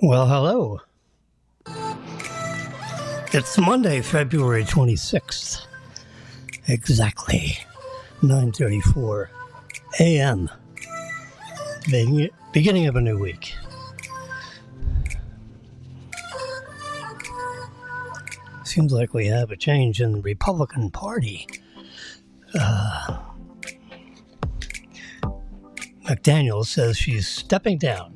Well, hello. It's Monday, February 26th. Exactly 9:34 a.m. Beginning of a new week. Seems like we have a change in the Republican Party. McDaniel says she's stepping down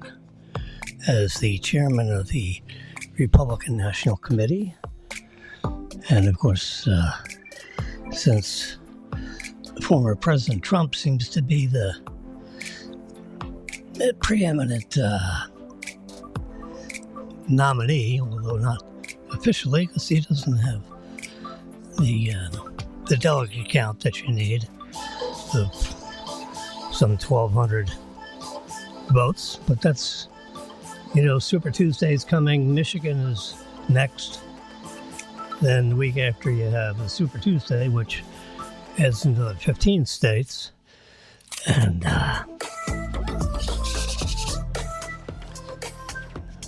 as the chairman of the Republican National Committee. And of course, since former President Trump seems to be the preeminent nominee, although not officially, because he doesn't have the delegate count that you need of some 1,200 votes. But that's, Super Tuesday's coming. Michigan is next. Then the week after you have the Super Tuesday, which adds into the 15 states. And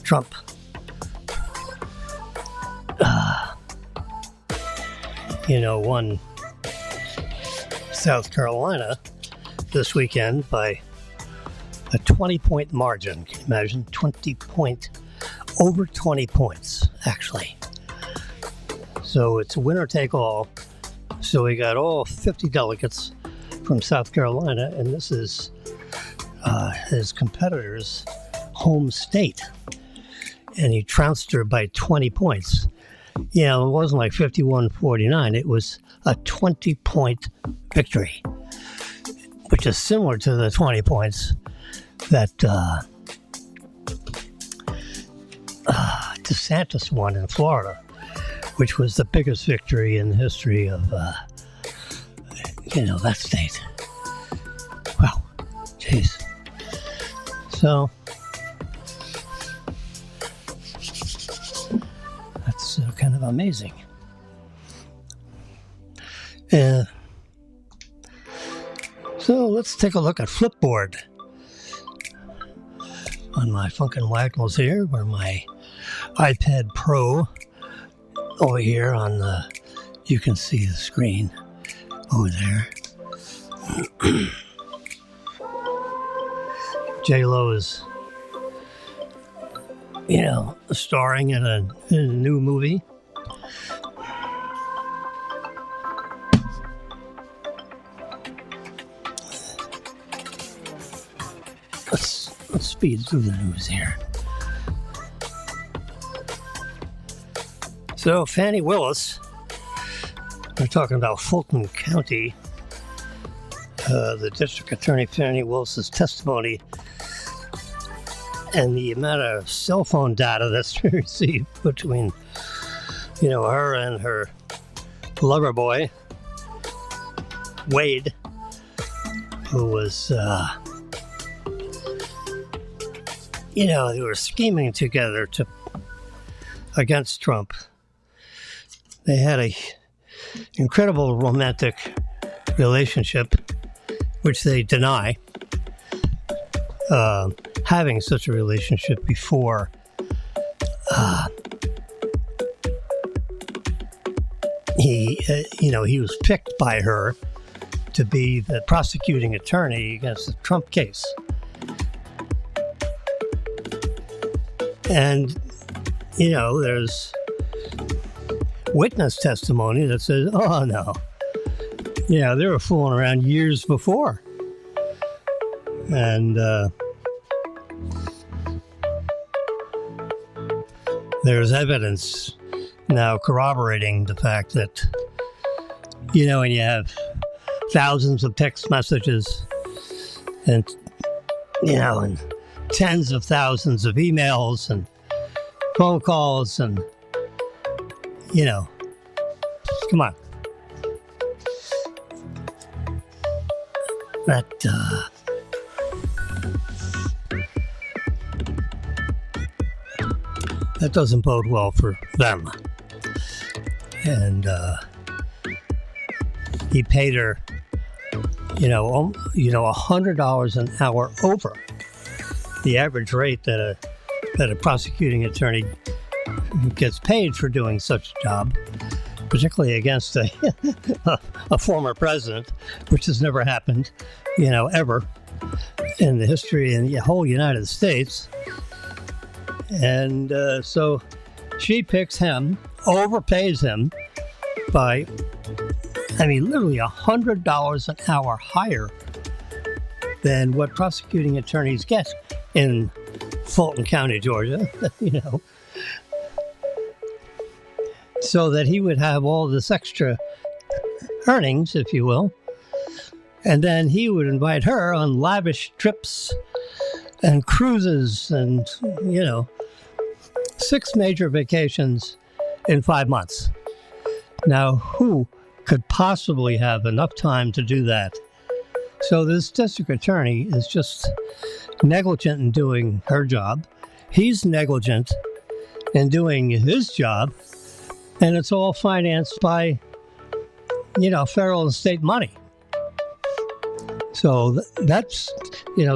Trump won South Carolina this weekend by a 20-point margin. Can you imagine? Over 20 points, actually. So it's winner take all. So we got all 50 delegates from South Carolina, and this is his competitor's home state. And he trounced her by 20 points. It wasn't like 51-49. It was a 20-point victory, which is similar to the 20 points that DeSantis won in Florida, which was the biggest victory in the history of, that state. Wow. Jeez. So, that's kind of amazing. So let's take a look at Flipboard on my Funkin' Wagnalls here, where my iPad Pro over here on you can see the screen over there. J-Lo is, starring in a new movie. Let's speed through the news here. So, Fannie Willis, we're talking about Fulton County. The district attorney, Fannie Willis's testimony, and the amount of cell phone data that's received between, her and her lover boy, Wade, who was, they were scheming together against Trump. They had a incredible romantic relationship, which they deny having such a relationship before. He was picked by her to be the prosecuting attorney against the Trump case. And, there's witness testimony that says, oh, no. They were fooling around years before. And there's evidence now corroborating the fact that, when you have thousands of text messages and, and tens of thousands of emails and phone calls and, come on. That doesn't bode well for them. And he paid her, $100 an hour over the average rate that a prosecuting attorney gets paid for doing such a job, particularly against a former president, which has never happened, ever in the history in the whole United States. And so she picks him, overpays him by, literally $100 an hour higher than what prosecuting attorneys get in Fulton County, Georgia, so that he would have all this extra earnings, if you will. And then he would invite her on lavish trips and cruises and, 6 major vacations in 5 months. Now, who could possibly have enough time to do that? So this district attorney is just negligent in doing her job. He's negligent in doing his job. And it's all financed by, federal and state money. So that's,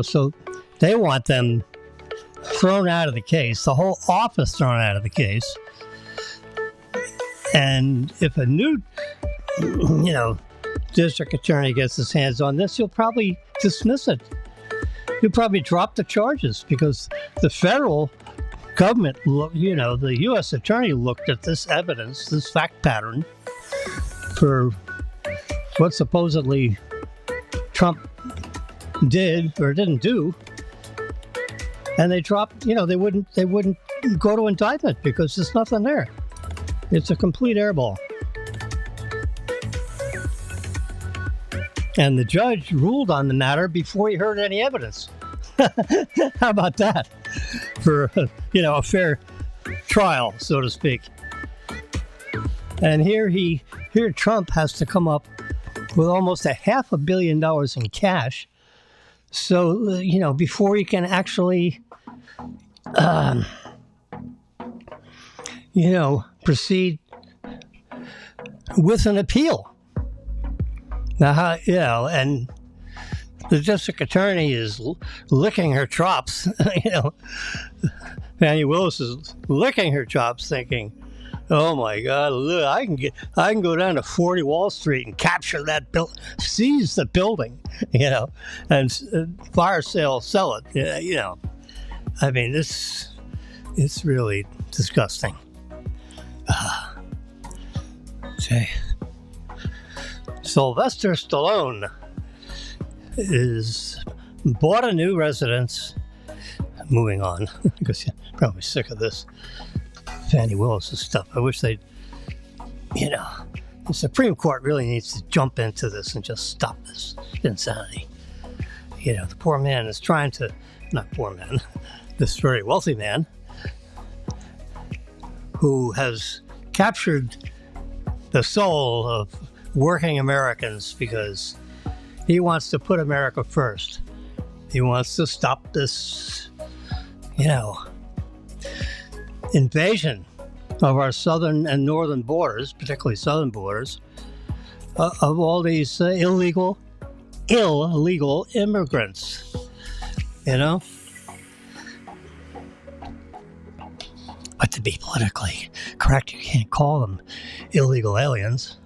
so they want them thrown out of the case, the whole office thrown out of the case. And if a new, district attorney gets his hands on this, he'll probably dismiss it. He'll probably drop the charges because the federal government, the U.S. attorney looked at this evidence, this fact pattern for what supposedly Trump did or didn't do. And they dropped, they wouldn't go to indictment because there's nothing there. It's a complete airball. And the judge ruled on the matter before he heard any evidence. How about that? For, a fair trial, so to speak. And here Trump has to come up with almost $500 million in cash. So, before he can actually, proceed with an appeal. Now, and the district attorney is licking her chops. Fannie Willis is licking her chops, thinking, "Oh my God, look, I can go down to 40 Wall Street and capture that seize the building, and fire sale, sell it." It's really disgusting. Okay. Sylvester Stallone bought a new residence. Moving on, because you're probably sick of this Fannie Willis stuff. I wish they'd, the Supreme Court really needs to jump into this and just stop this insanity. The poor man is trying to, not poor man, this very wealthy man who has captured the soul of working Americans because he wants to put America first. He wants to stop this, invasion of our southern and northern borders, particularly southern borders, of all these illegal immigrants, But to be politically correct, you can't call them illegal aliens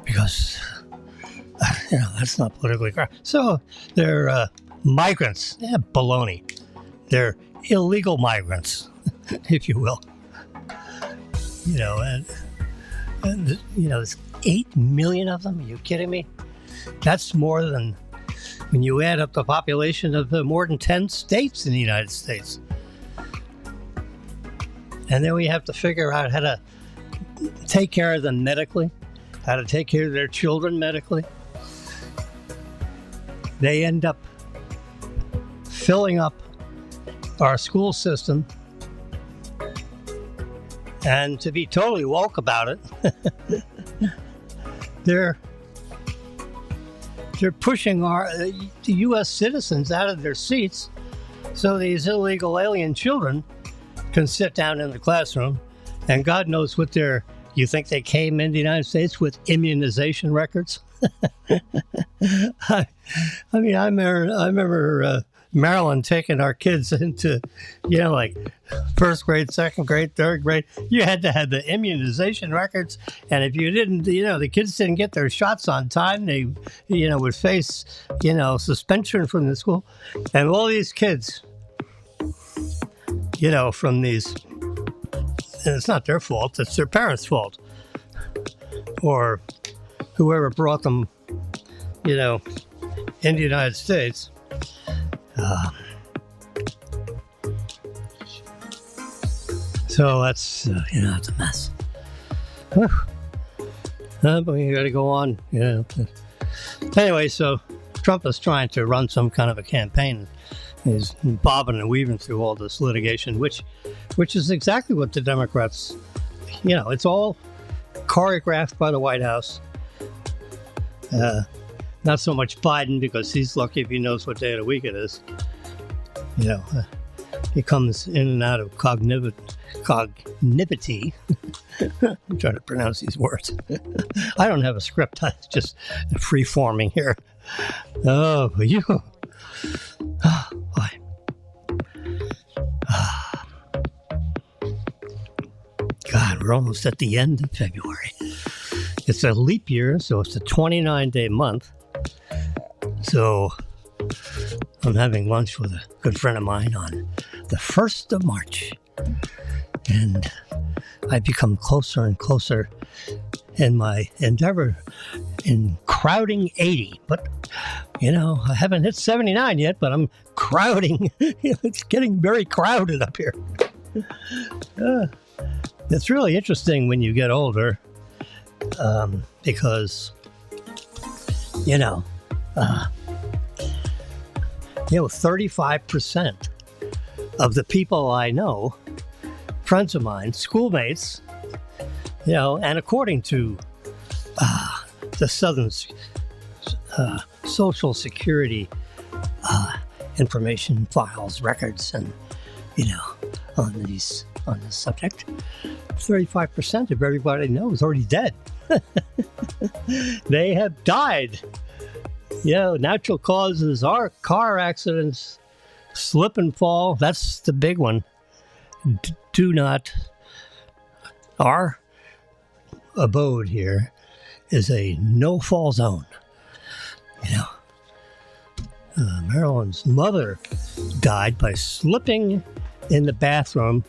because, that's not politically correct. So they're migrants. Yeah, baloney. They're illegal migrants. if you will. And there's 8 million of them. Are you kidding me? That's more than, when you add up the population of more than 10 states in the United States. And then we have to figure out how to take care of them medically, how to take care of their children medically. They end up filling up our school system. And to be totally woke about it, they're pushing the U.S. citizens out of their seats so these illegal alien children can sit down in the classroom, and God knows what you think they came into the United States with immunization records? I remember Maryland taking our kids into, like first grade, second grade, third grade. You had to have the immunization records. And if you didn't, the kids didn't get their shots on time, they, would face, suspension from the school. And all these kids, from these, and it's not their fault, it's their parents' fault. Or whoever brought them, in the United States. So that's, it's a mess. But we got to go on. Anyway, so Trump is trying to run some kind of a campaign. He's bobbing and weaving through all this litigation, which is exactly what the Democrats, it's all choreographed by the White House. Not so much Biden, because he's lucky if he knows what day of the week it is. He comes in and out of cognivity. I'm trying to pronounce these words. I don't have a script. I'm just free-forming here. Oh, you. Oh, boy. God, we're almost at the end of February. It's a leap year, so it's a 29-day month. So I'm having lunch with a good friend of mine on the 1st of March. And I've become closer and closer in my endeavor in crowding 80. But, I haven't hit 79 yet, but I'm crowding. It's getting very crowded up here. It's really interesting when you get older, because, 35% of the people I know, friends of mine, schoolmates, and according to the Southern Social Security information files, records, and on this subject, 35% of everybody I know is already dead. They have died. Natural causes are car accidents, slip and fall. That's the big one. Our abode here is a no-fall zone. Marilyn's mother died by slipping in the bathroom,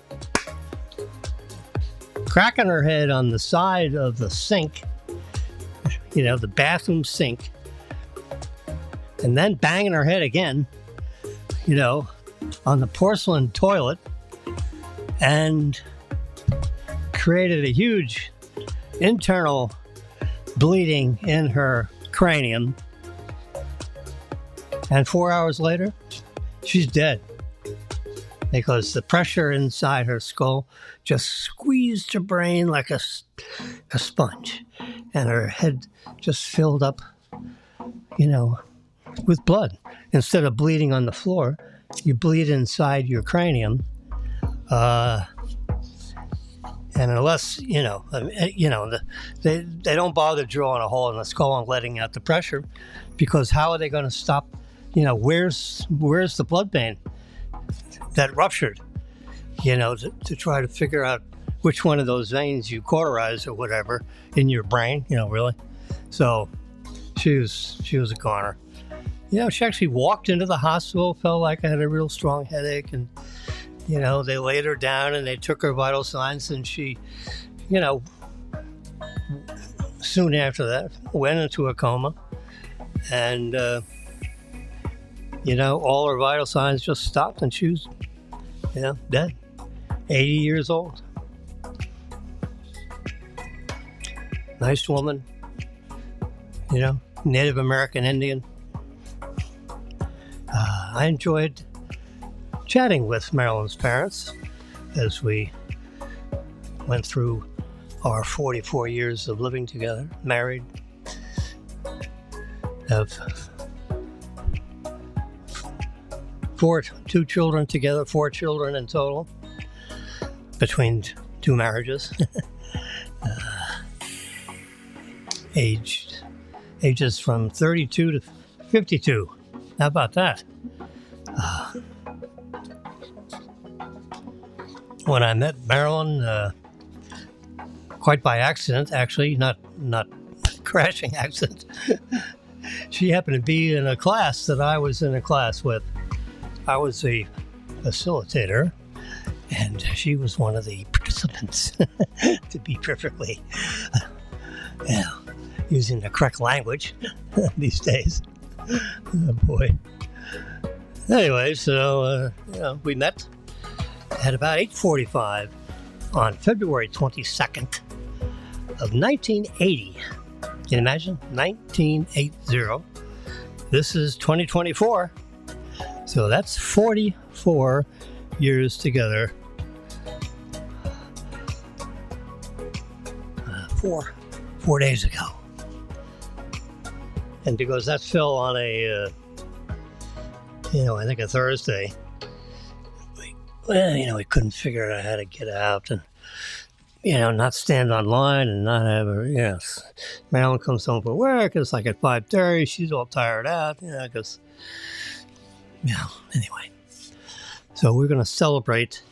cracking her head on the side of the sink, the bathroom sink, and then banging her head again, on the porcelain toilet, and created a huge internal bleeding in her cranium. And 4 hours later, she's dead, because the pressure inside her skull just squeezed her brain like a sponge, and her head just filled up, with blood. Instead of bleeding on the floor, you bleed inside your cranium. And unless, they don't bother drilling a hole in the skull and letting out the pressure, because how are they going to stop, where's the blood vein that ruptured, to try to figure out which one of those veins you cauterize or whatever in your brain, really. So she was a goner. She actually walked into the hospital, felt like I had a real strong headache, and, they laid her down and they took her vital signs, and she, soon after that, went into a coma. And, all her vital signs just stopped, and she was, dead. 80 years old. Nice woman, Native American Indian. I enjoyed chatting with Marilyn's parents as we went through our 44 years of living together, married, have two children together, 4 children in total, between 2 marriages. Ages from 32 to 52. How about that? When I met Marilyn, quite by accident, actually, not crashing accident, she happened to be in a class that I was in a class with. I was a facilitator, and she was one of the participants, to be perfectly, using the correct language these days. Oh, boy. Anyway, so, we met at about 8:45 on February 22nd of 1980. Can you imagine? 1980. This is 2024. So that's 44 years together. 4 days ago. And because that fell on a, I think a Thursday, we couldn't figure out how to get out and, not stand online and not have her, Marilyn comes home from work, it's like at 5:30, she's all tired out, because, anyway. So we're going to celebrate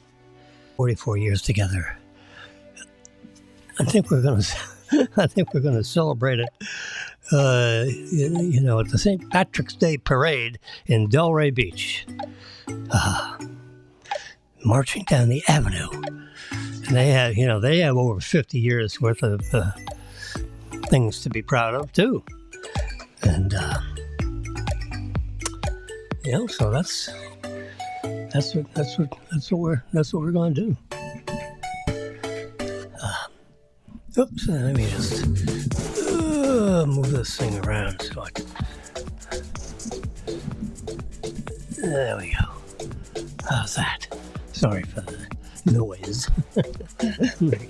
44 years together. I think we're going to celebrate it, at the St. Patrick's Day Parade in Delray Beach. Marching down the avenue. And they have over 50 years worth of things to be proud of too. And so that's what we're going to do. Oops, let me just move this thing around so I can. There we go. How's that? Sorry for the noise. Let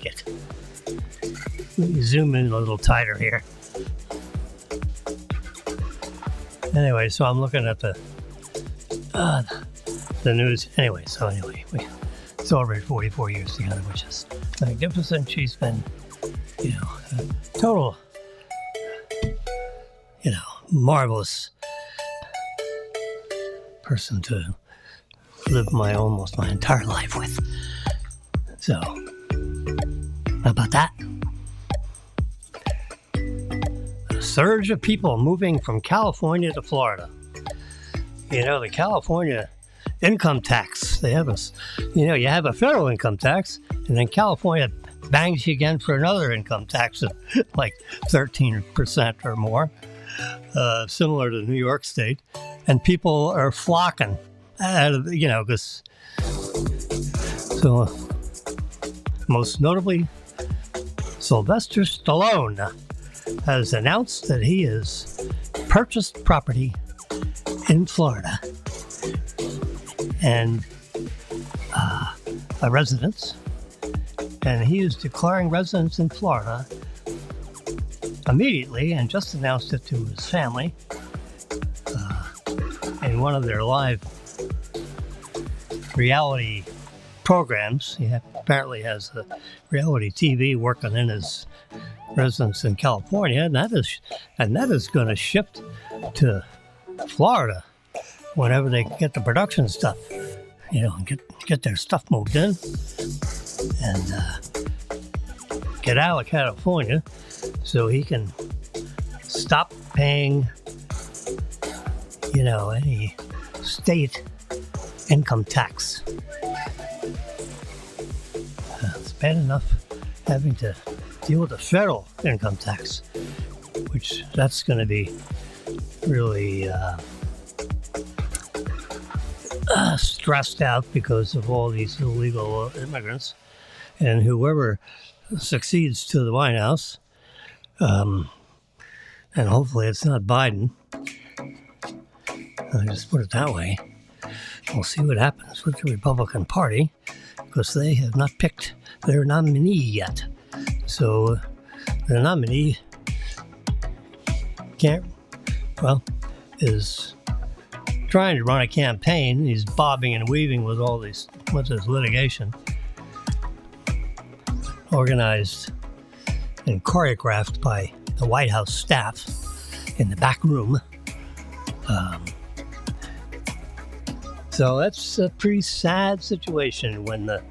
me zoom in a little tighter here. Anyway, so I'm looking at the news. Anyway, we celebrate 44 years together, which is magnificent. She's been, a total, marvelous person to live almost my entire life with. So, how about that? A surge of people moving from California to Florida. The California income tax. They have you have a federal income tax, and then California bangs you again for another income tax of like 13% or more, similar to New York State. And people are flocking out of, because, so most notably, Sylvester Stallone has announced that he has purchased property in Florida and a residence, and he is declaring residence in Florida immediately and just announced it to his family in one of their live reality programs. He apparently has a reality TV working in his residence in California, and that is going to shift to Florida whenever they get the production stuff, and get their stuff moved in and get out of California so he can stop paying, any state income tax. bad enough having to deal with the federal income tax, which that's going to be really stressed out because of all these illegal immigrants. And whoever succeeds to the White House, and hopefully it's not Biden, I just put it that way, we'll see what happens with the Republican Party, because they have not picked their nominee yet. So the nominee is trying to run a campaign. He's bobbing and weaving with this litigation, organized and choreographed by the White House staff in the back room. So that's a pretty sad situation when the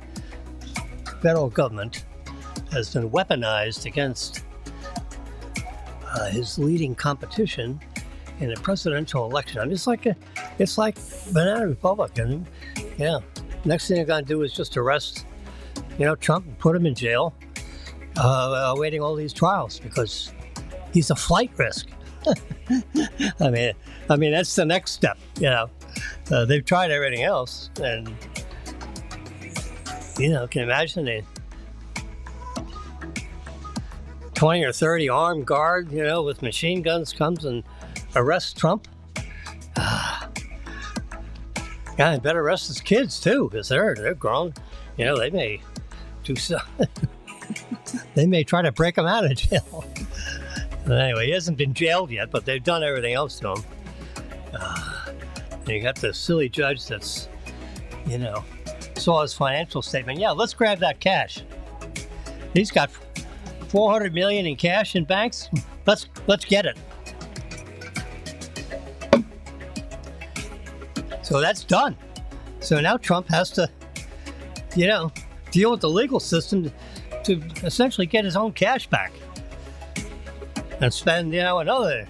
federal government has been weaponized against his leading competition in a presidential election. I mean, it's like banana Republican. Yeah. Next thing they're going to do is just arrest, Trump and put him in jail, awaiting all these trials because he's a flight risk. I mean, that's the next step. They've tried everything else, and can you imagine a 20 or 30 armed guard, with machine guns comes and arrests Trump? Yeah, they better arrest his kids too, because they're grown. They may do so. They may try to break him out of jail. But anyway, he hasn't been jailed yet, but they've done everything else to him. And you got the silly judge that's, saw his financial statement. Yeah, let's grab that cash. He's got $400 million in cash in banks. Let's get it. So that's done. So now Trump has to, deal with the legal system to essentially get his own cash back and spend, another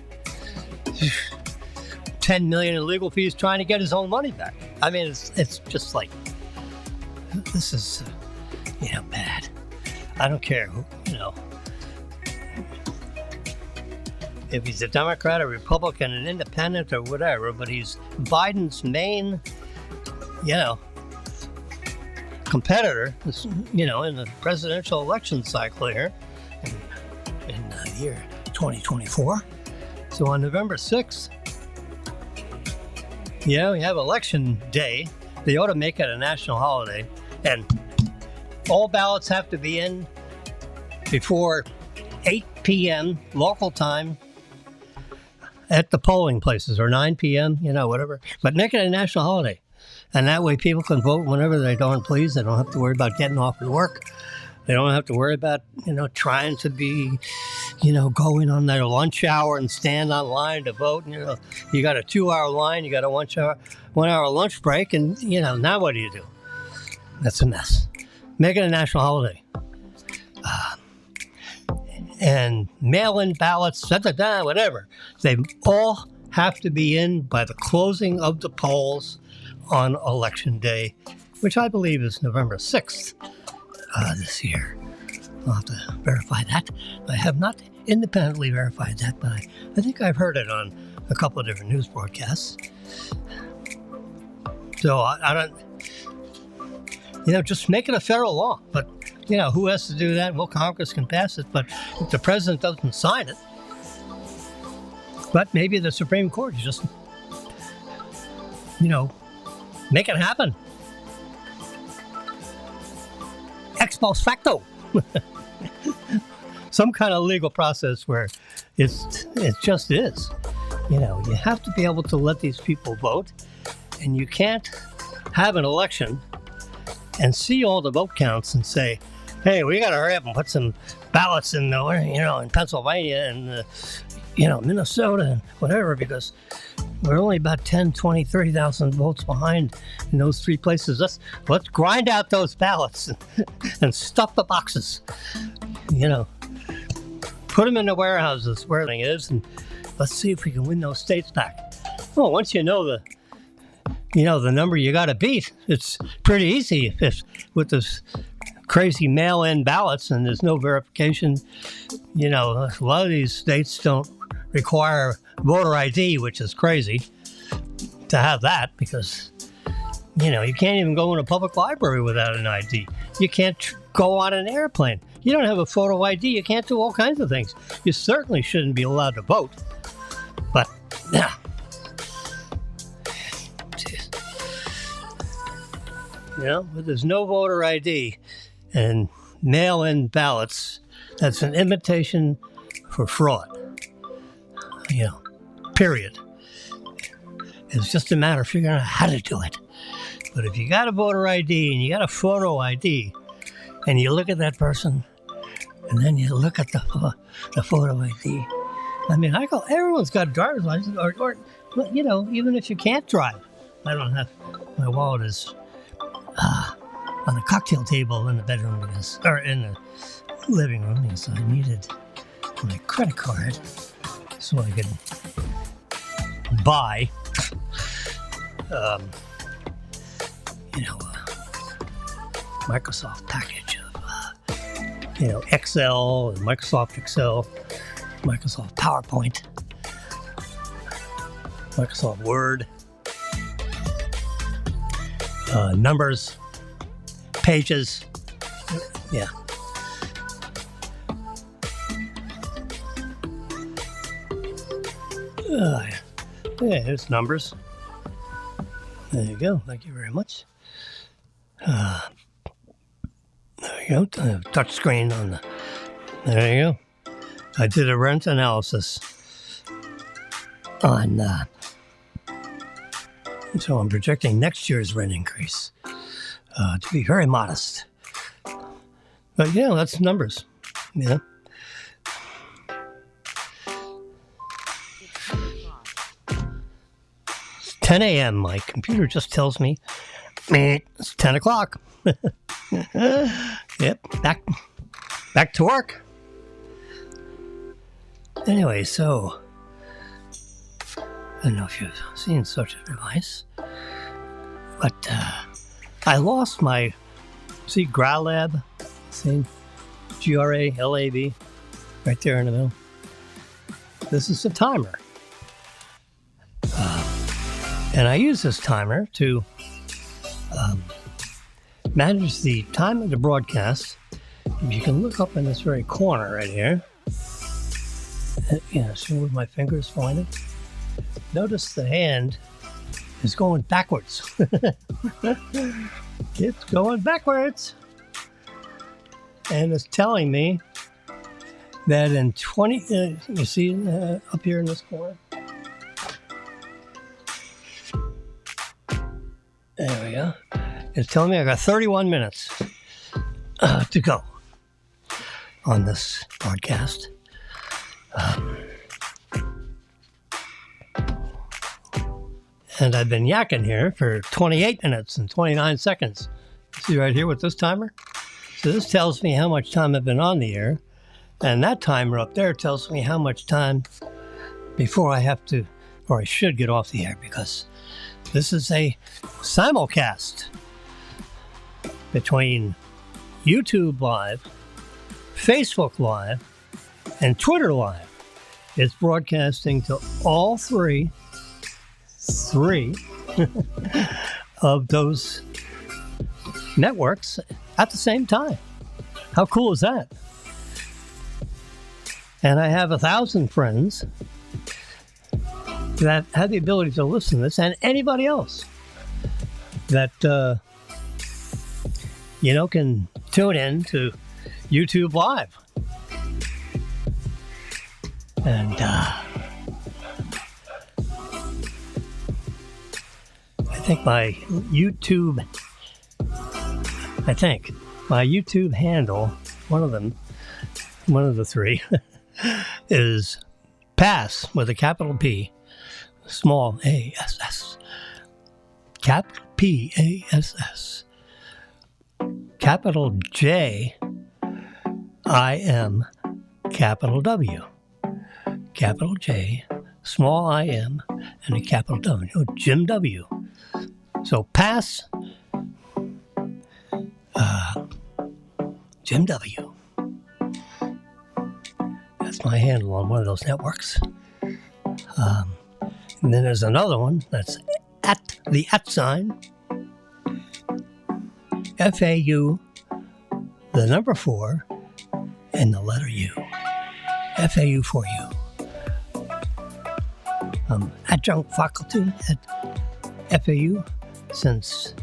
$10 million in legal fees trying to get his own money back. I mean, it's just like, this is, bad. I don't care who, if he's a Democrat or Republican, an independent or whatever, but he's Biden's main, competitor, in the presidential election cycle here in the year 2024. So on November 6th, we have election day. They ought to make it a national holiday, and all ballots have to be in before 8 p.m. local time at the polling places, or 9 p.m., whatever. But make it a national holiday. And that way people can vote whenever they darn please. They don't have to worry about getting off to work. They don't have to worry about, trying to be, going on their lunch hour and stand on line to vote. You got a 2-hour line, you got a 1-hour lunch break, and, now what do you do? That's a mess. Make it a national holiday. And mail-in ballots, whatever. They all have to be in by the closing of the polls on Election Day, which I believe is November 6th this year. I'll have to verify that. I have not independently verified that, but I think I've heard it on a couple of different news broadcasts. So I don't, just make it a federal law. But, who has to do that? Well, Congress can pass it, but if the president doesn't sign it, but maybe the Supreme Court is just, make it happen. Ex post facto. Some kind of legal process where it just is. You have to be able to let these people vote, and you can't have an election and see all the vote counts and say, hey, we got to hurry up and put some ballots in, in Pennsylvania and, Minnesota and whatever, because we're only about 10, 20, 30,000 votes behind in those three places. Let's grind out those ballots and stuff the boxes. Put them in the warehouses where everything is, and let's see if we can win those states back. Well, once you know the number you got to beat, it's pretty easy with this crazy mail-in ballots and there's no verification. You know, a lot of these states don't require voter ID, which is crazy to have that because, you know, you can't even go in a public library without an ID. You can't go on an airplane. You don't have a photo ID. You can't do all kinds of things. You certainly shouldn't be allowed to vote. But, yeah. You know, but there's no voter ID and mail-in ballots. That's an invitation for fraud. You know, period. It's just a matter of figuring out how to do it. But if you got a voter ID and you got a photo ID, and you look at that person, and then you look at the photo ID. I mean, everyone's got a driver's license, or you know, even if you can't drive. I don't have, my wallet is on the cocktail table in the bedroom, or in the living room, because I needed my credit card so I could buy, you know, Microsoft package of, you know, Excel, and Microsoft Excel, Microsoft PowerPoint, Microsoft Word, numbers, pages, yeah. Yeah, here's numbers. There you go. Thank you very much. There you go. Touch screen on the. There you go. I did a rent analysis on. So I'm projecting next year's rent increase to be very modest. But yeah, that's numbers. Yeah. 10 a.m. My computer just tells me it's 10 o'clock. Yep, back to work. Anyway, so I don't know if you've seen such a device, but I lost my, see, GRALAB, see, GRALAB, right there in the middle. This is a timer. And I use this timer to manage the time of the broadcast. You can look up in this very corner right here. Yeah, see where my fingers find it? Notice the hand is going backwards. It's going backwards. And it's telling me that in 20, you see up here in this corner? There we go. It's telling me I got 31 minutes to go on this broadcast. And I've been yakking here for 28 minutes and 29 seconds. See right here with this timer? So this tells me how much time I've been on the air. And that timer up there tells me how much time before I have to, or I should get off the air, because this is a simulcast between YouTube Live, Facebook Live, and Twitter Live. It's broadcasting to all three of those networks at the same time. How cool is that? And I have 1,000 friends that have the ability to listen to this, and anybody else that, you know, can tune in to YouTube Live. And I think my YouTube handle, one of the three, is PASS with a capital P, small ASS, capital PASS, capital JIM, capital W, capital J, small IM, and a capital W, Jim W. Jim W. That's my handle on one of those networks. And then there's another one that's at the @ FAU, the number 4, and the letter U. FAU for you. Adjunct faculty at FAU since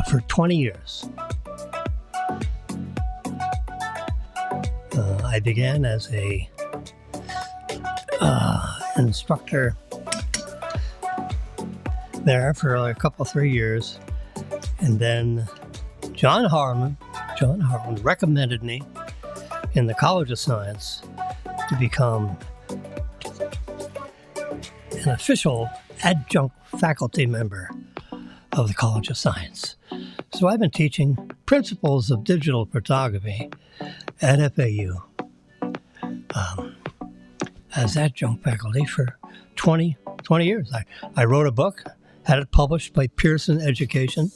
for 20 years. I began as a instructor there for a couple, 3 years, and then John Harlan recommended me in the College of Science to become an official adjunct faculty member of the College of Science. So I've been teaching principles of digital photography at FAU as adjunct faculty for 20 years. I wrote a book, had it published by Pearson Education,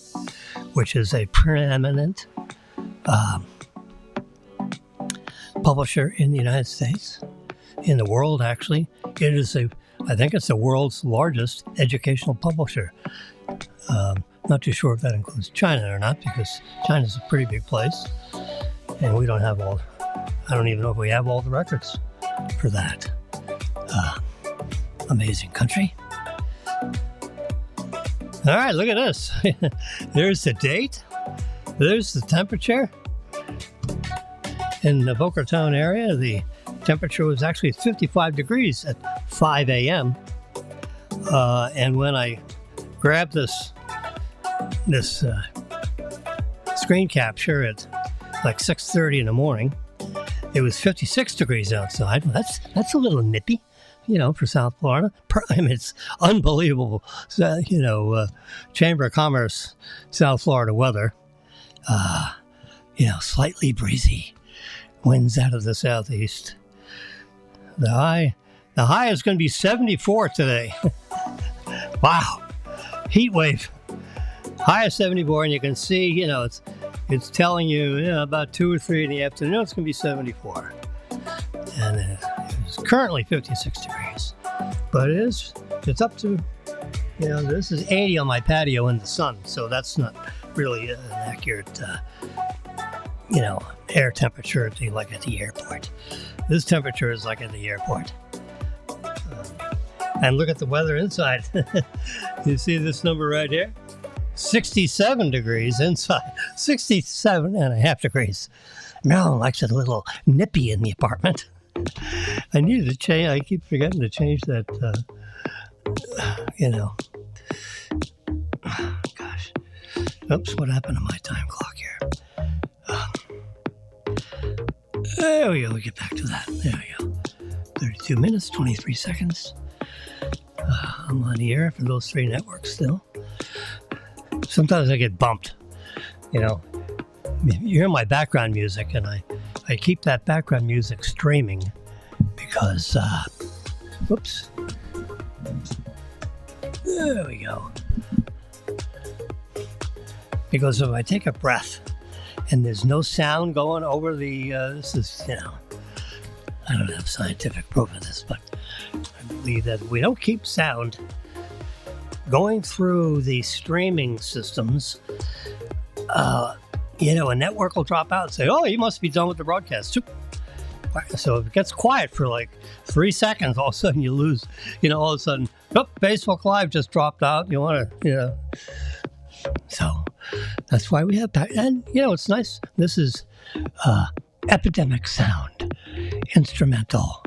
which is a preeminent publisher in the United States, in the world actually. It is I think it's the world's largest educational publisher. Not too sure if that includes China or not, because China's a pretty big place, and we don't have I don't even know if we have all the records for that. Amazing country. All right, look at this. There's the date. There's the temperature. In the Boca Raton area, the temperature was actually 55 degrees at 5 a.m. And when I grabbed this screen capture at like 6:30 in the morning, it was 56 degrees outside. Well, that's a little nippy, for South Florida. I mean, it's unbelievable, Chamber of Commerce, South Florida weather. Slightly breezy, winds out of the southeast. The high is going to be 74 today. Wow, heat wave. High of 74, and you can see, it's telling you, about 2 or 3 in the afternoon, it's going to be 74. And it's currently 56 degrees. But it's up to, this is 80 on my patio in the sun, so that's not really an accurate, air temperature like at the airport. This temperature is like at the airport. And look at the weather inside. You see this number right here? 67 degrees inside, 67.5 degrees. Marilyn likes it a little nippy in the apartment. I needed to change, I keep forgetting to change that, gosh. Oops, what happened to my time clock here? There we go, we get back to that. There we go. 32 minutes, 23 seconds. I'm on the air for those 3 networks still. Sometimes I get bumped, You hear my background music, and I keep that background music streaming because, whoops. There we go. Because if I take a breath and there's no sound going over this is, I don't have scientific proof of this, but I believe that if we don't keep sound going through the streaming systems, a network will drop out and say, oh, you must be done with the broadcast. So if it gets quiet for like 3 seconds, all of a sudden you lose, all of a sudden, Facebook Live just dropped out. You want to, So that's why we have that. And, it's nice. This is epidemic sound, instrumental,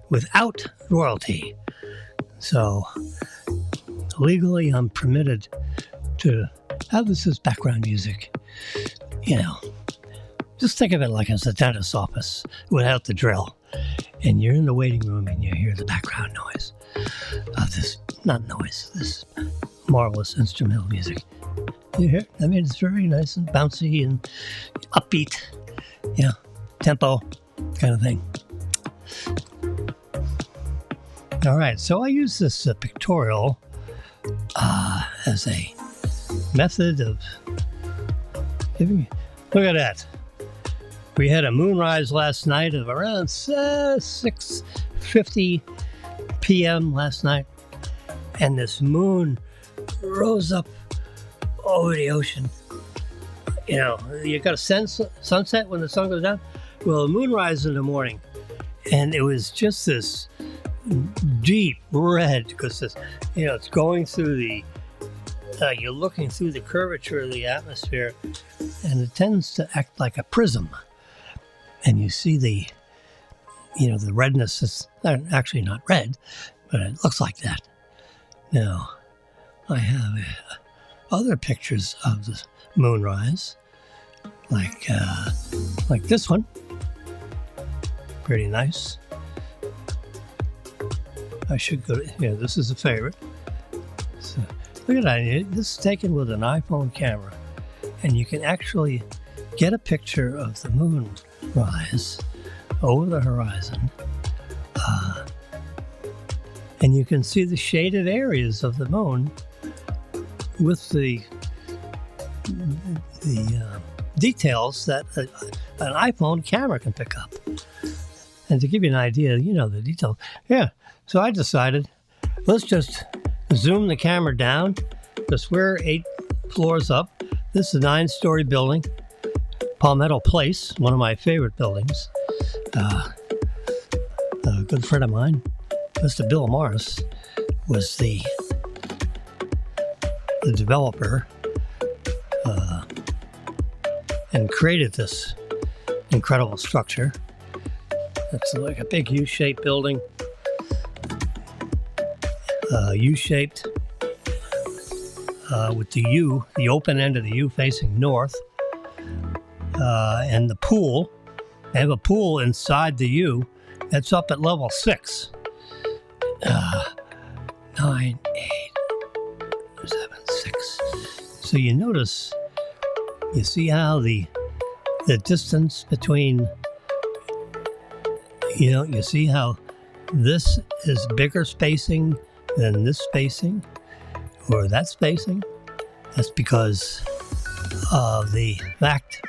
without royalty. So legally, I'm permitted to have this as background music. Just think of it like it's a dentist's office without the drill. And you're in the waiting room and you hear the background noise of this marvelous instrumental music. You hear? I mean, it's very nice and bouncy and upbeat, tempo kind of thing. All right, so I use this pictorial as a method of Look at that. We had a moonrise last night of around 6:50 p.m. last night. And this moon rose up over the ocean. You know, you got a sunset when the sun goes down. Well, a moonrise in the morning. And it was just this deep red because it's going through the you're looking through the curvature of the atmosphere, and it tends to act like a prism, and you see the redness is actually not red, but it looks like that. Now I have other pictures of the moonrise, like this one, pretty nice. I should go to, this is a favorite. So, look at that. This is taken with an iPhone camera, and you can actually get a picture of the moonrise over the horizon, and you can see the shaded areas of the moon with the details that an iPhone camera can pick up. And to give you an idea, the details. Yeah. So I decided, let's just zoom the camera down, because we're 8 floors up. This is a 9-story building, Palmetto Place, one of my favorite buildings. A good friend of mine, Mr. Bill Morris, was the developer and created this incredible structure. It's like a big U-shaped building. U-shaped with the open end of the U facing north, and the pool. They have a pool inside the U that's up at level 6. 9, 8, 7, 6. So you see how the distance between, you see how this is bigger spacing than this spacing or that spacing. That's because of the fact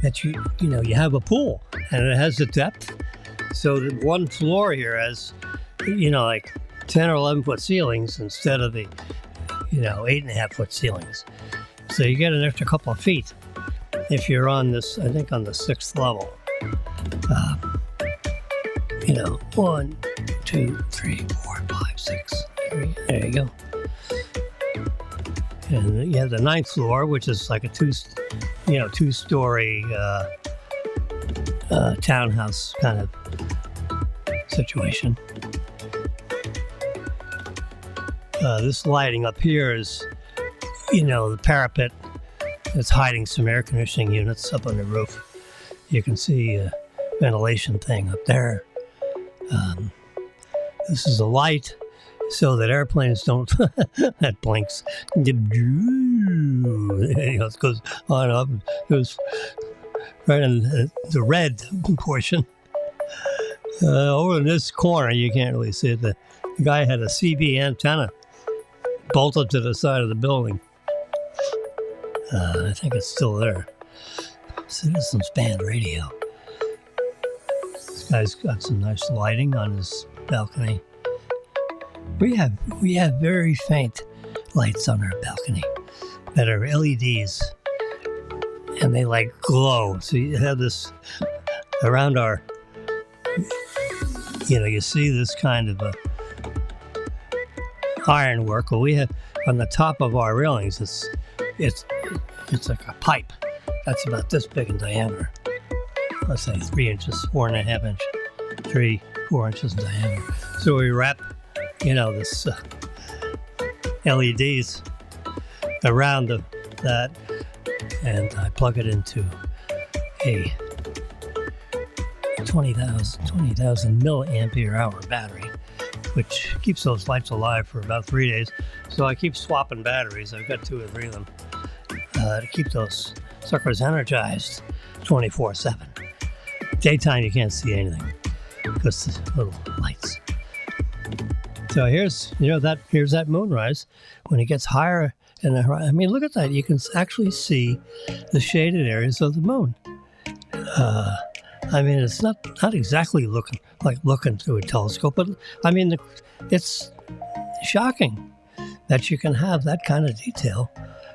that you have a pool and it has a depth. So that one floor here has like 10 or 11 foot ceilings instead of the 8.5 foot ceilings. So you get an extra couple of feet if you're on this, I think on the 6th level. 1, 2, 3, 4, 5, 6. There you go. And you have the 9th floor, which is like a 2-story townhouse kind of situation. This lighting up here is, the parapet that's hiding some air conditioning units up on the roof. You can see a ventilation thing up there. This is a light so that airplanes don't, that blinks. It goes on up, it goes right in the red portion. Over in this corner, you can't really see it. The guy had a CB antenna bolted to the side of the building. I think it's still there. Citizens Band Radio. This guy's got some nice lighting on his balcony. We have very faint lights on our balcony that are LEDs, and they like glow. So you have this around our, you see this kind of ironwork. Well, we have on the top of our railings. It's like a pipe that's about this big in diameter. Let's say 3 inches, 4.5 inch, 3-4 inches in diameter. So we wrap, this LEDs around that, and I plug it into a 20,000 milliampere hour battery, which keeps those lights alive for about 3 days. So I keep swapping batteries. I've got 2 or 3 of them to keep those suckers energized 24/7. Daytime you can't see anything because the little lights. So here's that moonrise. When it gets higher in the horizon. I mean, look at that. You can actually see the shaded areas of the moon. I mean, it's not exactly looking through a telescope, but I mean, it's shocking that you can have that kind of detail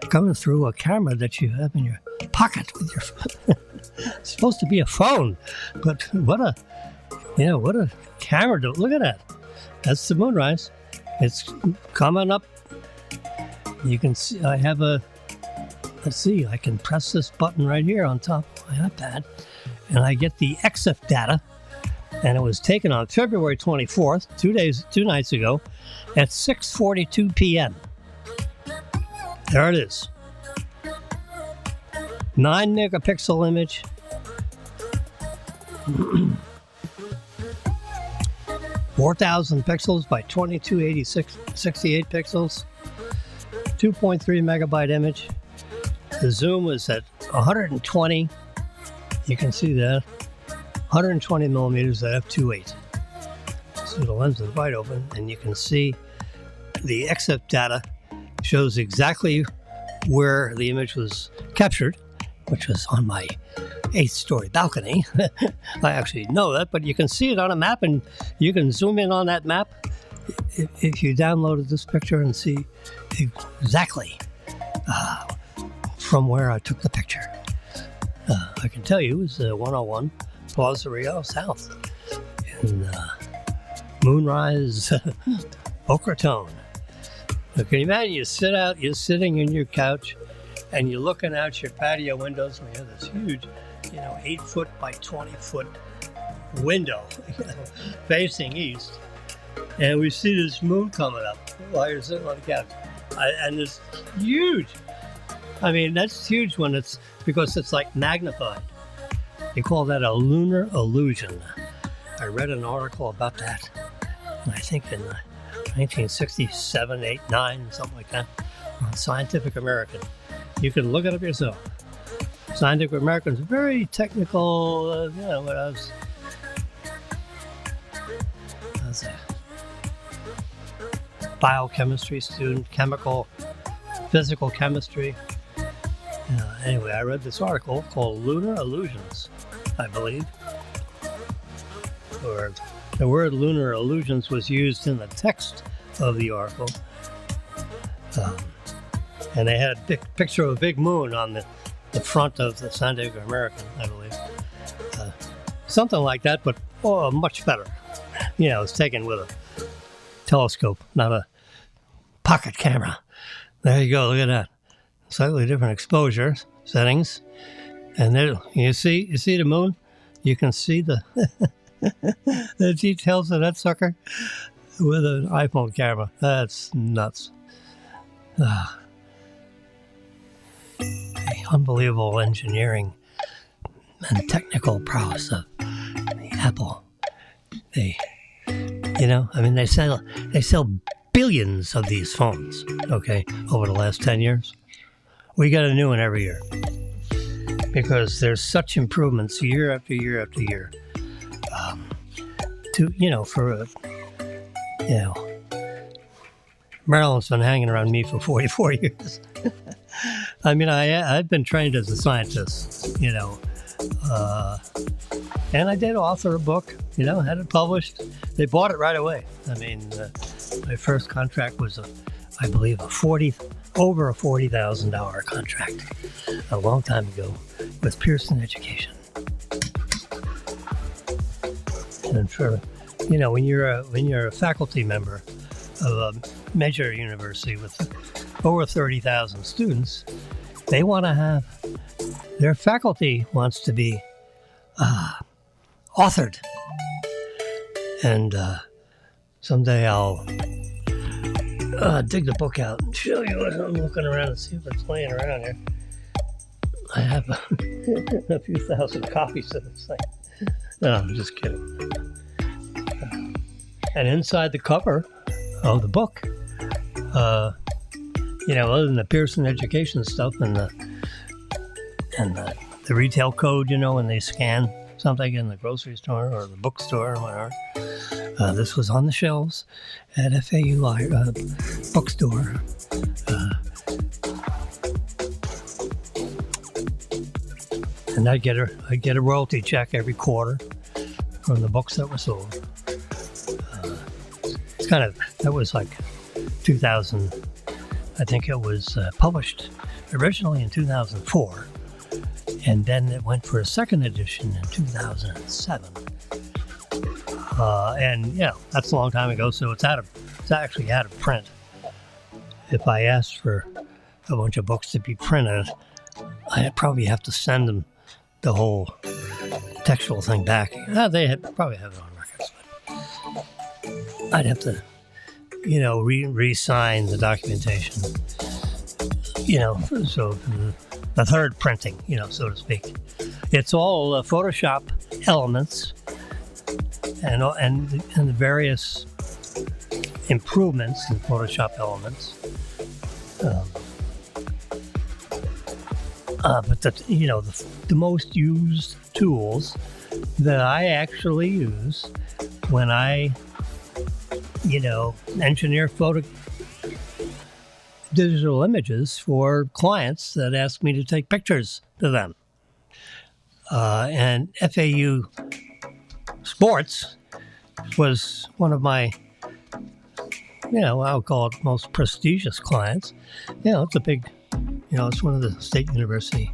coming through a camera that you have in your pocket with your. It's supposed to be a phone, but what a camera! Look at that. That's the moonrise. It's coming up. You can see. I have a. Let's see. I can press this button right here on top of my iPad, and I get the EXIF data. And it was taken on February 24th, 2 nights ago, at 6:42 p.m. There it is. 9 megapixel image. (4,000 pixels by 2268 pixels). 2.3 megabyte image. The zoom was at 120. You can see that. 120 millimeters at f2.8. So the lens is wide open, and you can see the EXIF data shows exactly where the image was captured, which was on my 8th-story balcony. I actually know that, but you can see it on a map, and you can zoom in on that map if you downloaded this picture and see exactly from where I took the picture. I can tell you it was 101 Plaza Real South in Moonrise, Boca Raton. Now, can you imagine you're sitting in your couch and you're looking out your patio windows, and you have this huge, 8-foot by 20-foot window facing east, and we see this moon coming up while you're sitting on the couch. And it's huge. I mean, that's huge because it's like magnified. They call that a lunar illusion. I read an article about that, I think in 1967, 8, 9, something like that, on Scientific American. You can look it up yourself. Scientific American is very technical. When I was a biochemistry student, physical chemistry. Anyway, I read this article called Lunar Illusions, I believe. Or the word lunar illusions was used in the text of the article. And they had a big picture of a big moon on the front of the Scientific American, I believe. Something like that, but much better. It's taken with a telescope, not a pocket camera. There you go, look at that. Slightly different exposure settings. And there you see the moon? You can see the the details of that sucker with an iPhone camera. That's nuts. The unbelievable engineering and technical prowess of Apple. They sell billions of these phones, okay, over the last 10 years. We got a new one every year because there's such improvements year after year after year. Marilyn's been hanging around me for 44 years. I mean, I've been trained as a scientist, and I did author a book, had it published. They bought it right away. I mean, my first contract was, I believe, over a $40,000 contract a long time ago with Pearson Education. And for, when you're a faculty member of a major university with over 30,000 students, they want to have, their faculty wants to be authored. And someday I'll dig the book out and show you what I'm looking around and see if it's laying around here. I have a few thousand copies of this thing. No, I'm just kidding. And inside the cover of the book, other than the Pearson Education stuff and the retail code, when they scan something in the grocery store or the bookstore or whatever, this was on the shelves at FAU bookstore. And I'd get a royalty check every quarter from the books that were sold. That was like 2000. I think it was published originally in 2004, and then it went for a second edition in 2007. And yeah, that's a long time ago, so it's actually out of print. If I asked for a bunch of books to be printed, I'd probably have to send them the whole textual thing back. They probably have it on records, but I'd have to, re-sign the documentation, so the third printing, so to speak. It's all Photoshop elements and the various improvements in Photoshop elements. But the most used tools that I actually use when I, engineer digital images for clients that ask me to take pictures to them. And FAU Sports was one of my, I'll call it most prestigious clients. It's a big, it's one of the state university,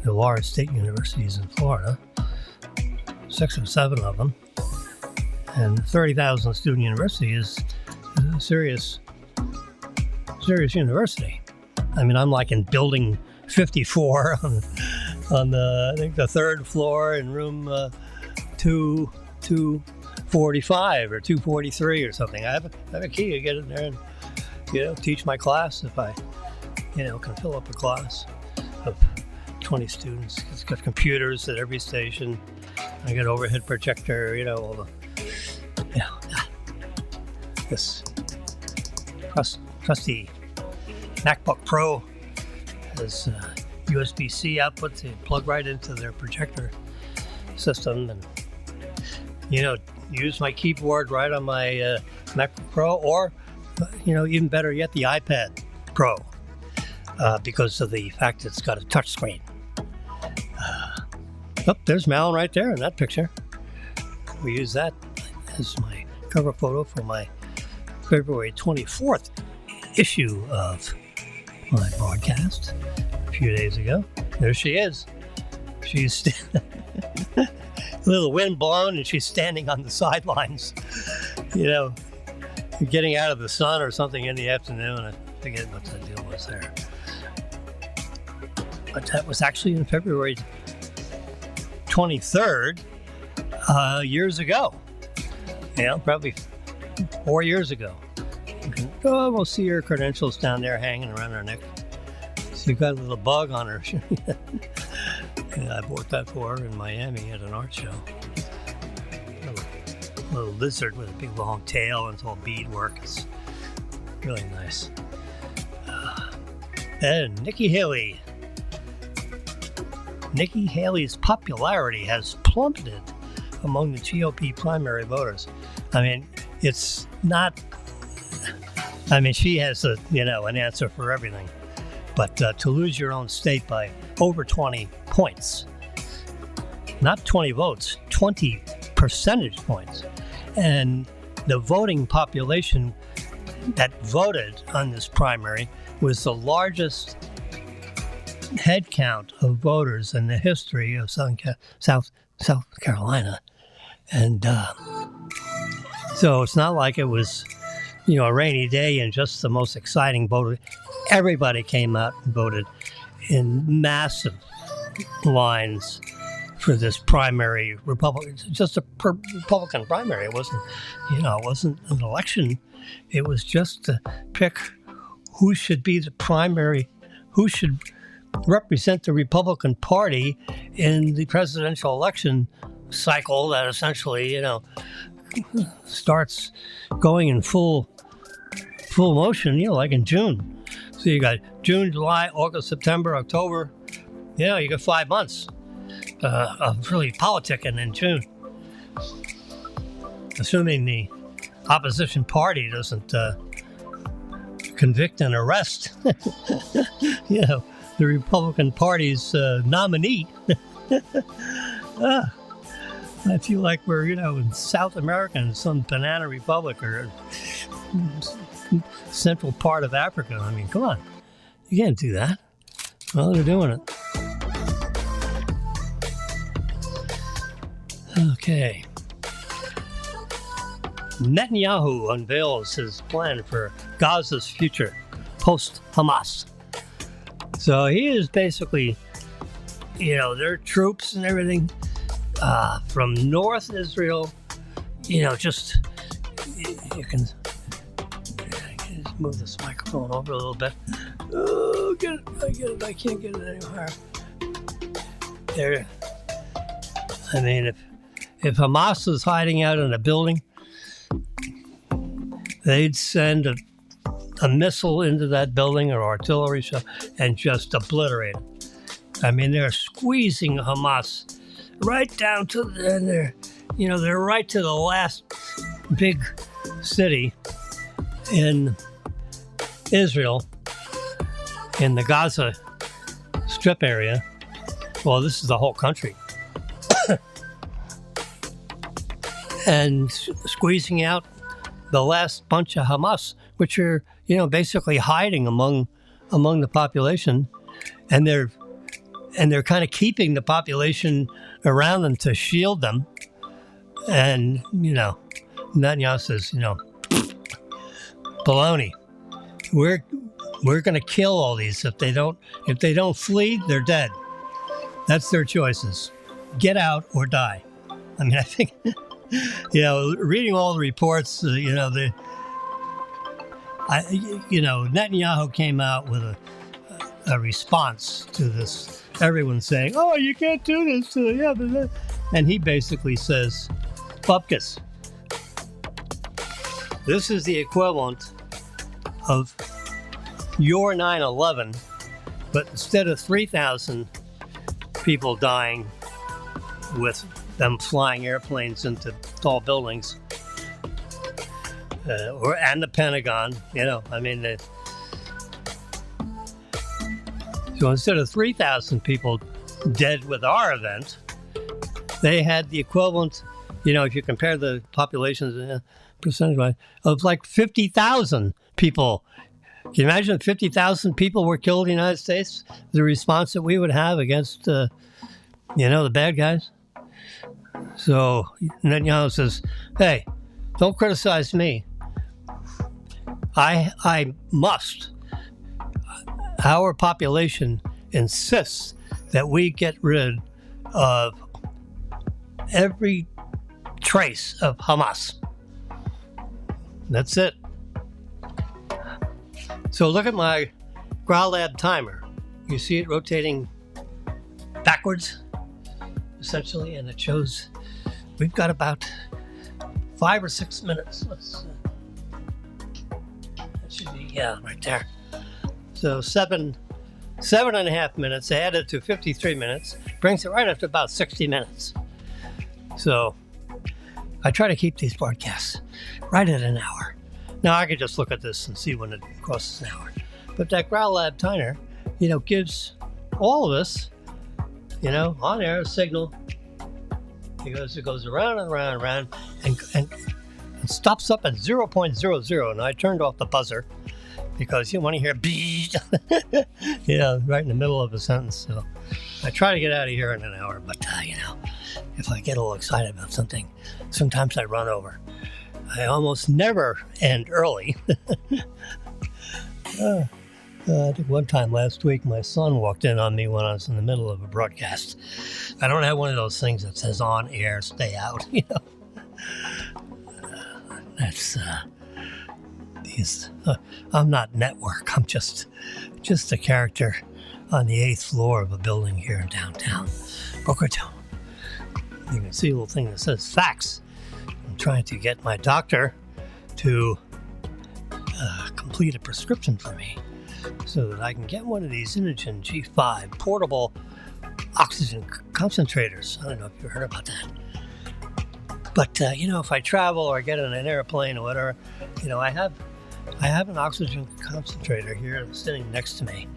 the large state universities in Florida, 6 or 7 of them. And 30,000 student university is a serious university. I mean, I'm like in building 54 on the, I think the 3rd floor in room 245 or 243 or something. I have a key to get in there and, teach my class if I, can fill up a class of 20 students. It's got computers at every station. I got overhead projector, all the, this trusty MacBook Pro has USB-C output to plug right into their projector system, and use my keyboard right on my MacBook Pro, or even better yet, the iPad Pro, because of the fact it's got a touch screen. There's Malin right there in that picture. We use that as my cover photo for my February 24th issue of my broadcast a few days ago. There she is. She's a little wind blown, and she's standing on the sidelines, getting out of the sun or something in the afternoon. I forget what the deal was there. But that was actually in February 23rd, years ago. Probably 4 years ago. We'll see her credentials down there hanging around her neck. So you've got a little bug on her. I bought that for her in Miami at an art show. A little lizard with a big long tail, and it's all beadwork. It's really nice. And Nikki Haley. Nikki Haley's popularity has plummeted among the GOP primary voters. I mean, it's not. I mean, she has an answer for everything. But to lose your own state by over 20 points, not 20 votes, 20 percentage points, and the voting population that voted on this primary was the largest head count of voters in the history of South Carolina. And so it's not like it was, a rainy day and just the most exciting vote. Everybody came out and voted in massive lines for this primary Republican, just a Republican primary. It wasn't, it wasn't an election. It was just to pick who should be the primary, who should represent the Republican Party in the presidential election cycle that essentially, starts going in full motion, like in June. So you got June, July, August, September, October. You got 5 months of really politicking in June. Assuming the opposition party doesn't convict and arrest, the Republican Party's nominee. I feel like we're, in South America in some banana republic or central part of Africa. I mean, come on. You can't do that. Well, they're doing it. Okay. Netanyahu unveils his plan for Gaza's future post-Hamas. So he is basically, their troops and everything from North Israel, just just move this microphone over a little bit. Oh, I get it. I can't get it any higher. There. I mean, if Hamas was hiding out in a building, they'd send a missile into that building or artillery shell and just obliterate it. I mean, they're squeezing Hamas right down to they're right to the last big city in Israel, in the Gaza Strip area. Well, this is the whole country. And squeezing out the last bunch of Hamas, which are, basically hiding among the population, and they're kind of keeping the population around them to shield them. And, Netanyahu says, baloney. We're going to kill all these. If they don't flee, they're dead. That's their choices. Get out or die. I mean, I think, reading all the reports, Netanyahu came out with a response to this. Everyone's saying, "Oh, you can't do this." And he basically says, "Bupkis, this is the equivalent of your 9/11, but instead of 3,000 people dying with them flying airplanes into tall buildings, and the Pentagon, so instead of 3,000 people dead with our event, they had the equivalent, if you compare the populations percentage-wise, of like 50,000 people. Can you imagine if 50,000 people were killed in the United States? The response that we would have against, the bad guys? So Netanyahu says, "Hey, don't criticize me. I must. Our population insists that we get rid of every trace of Hamas." That's it. So look at my GrowLab timer. You see it rotating backwards, essentially, and it shows we've got about 5 or 6 minutes. That should be, right there. So seven and a half minutes added to 53 minutes brings it right up to about 60 minutes. So I try to keep these broadcasts right at an hour. Now I could just look at this and see when it crosses an hour. But that GrowLab timer, gives all of us, on air a signal. It goes around and around and around and stops up at 0.00. And I turned off the buzzer because you want to hear beep, right in the middle of a sentence. So I try to get out of here in an hour, but if I get a little excited about something, sometimes I run over. I almost never end early. I think one time last week, my son walked in on me when I was in the middle of a broadcast. I don't have one of those things that says on air, stay out, That's, I'm not network. I'm just a character on the 8th floor of a building here in downtown Boca Raton. You can see a little thing that says fax. I'm trying to get my doctor to complete a prescription for me so that I can get one of these Inogen G5 portable oxygen concentrators. I don't know if you've heard about that. But, if I travel or get on an airplane or whatever, I have an oxygen concentrator here sitting next to me.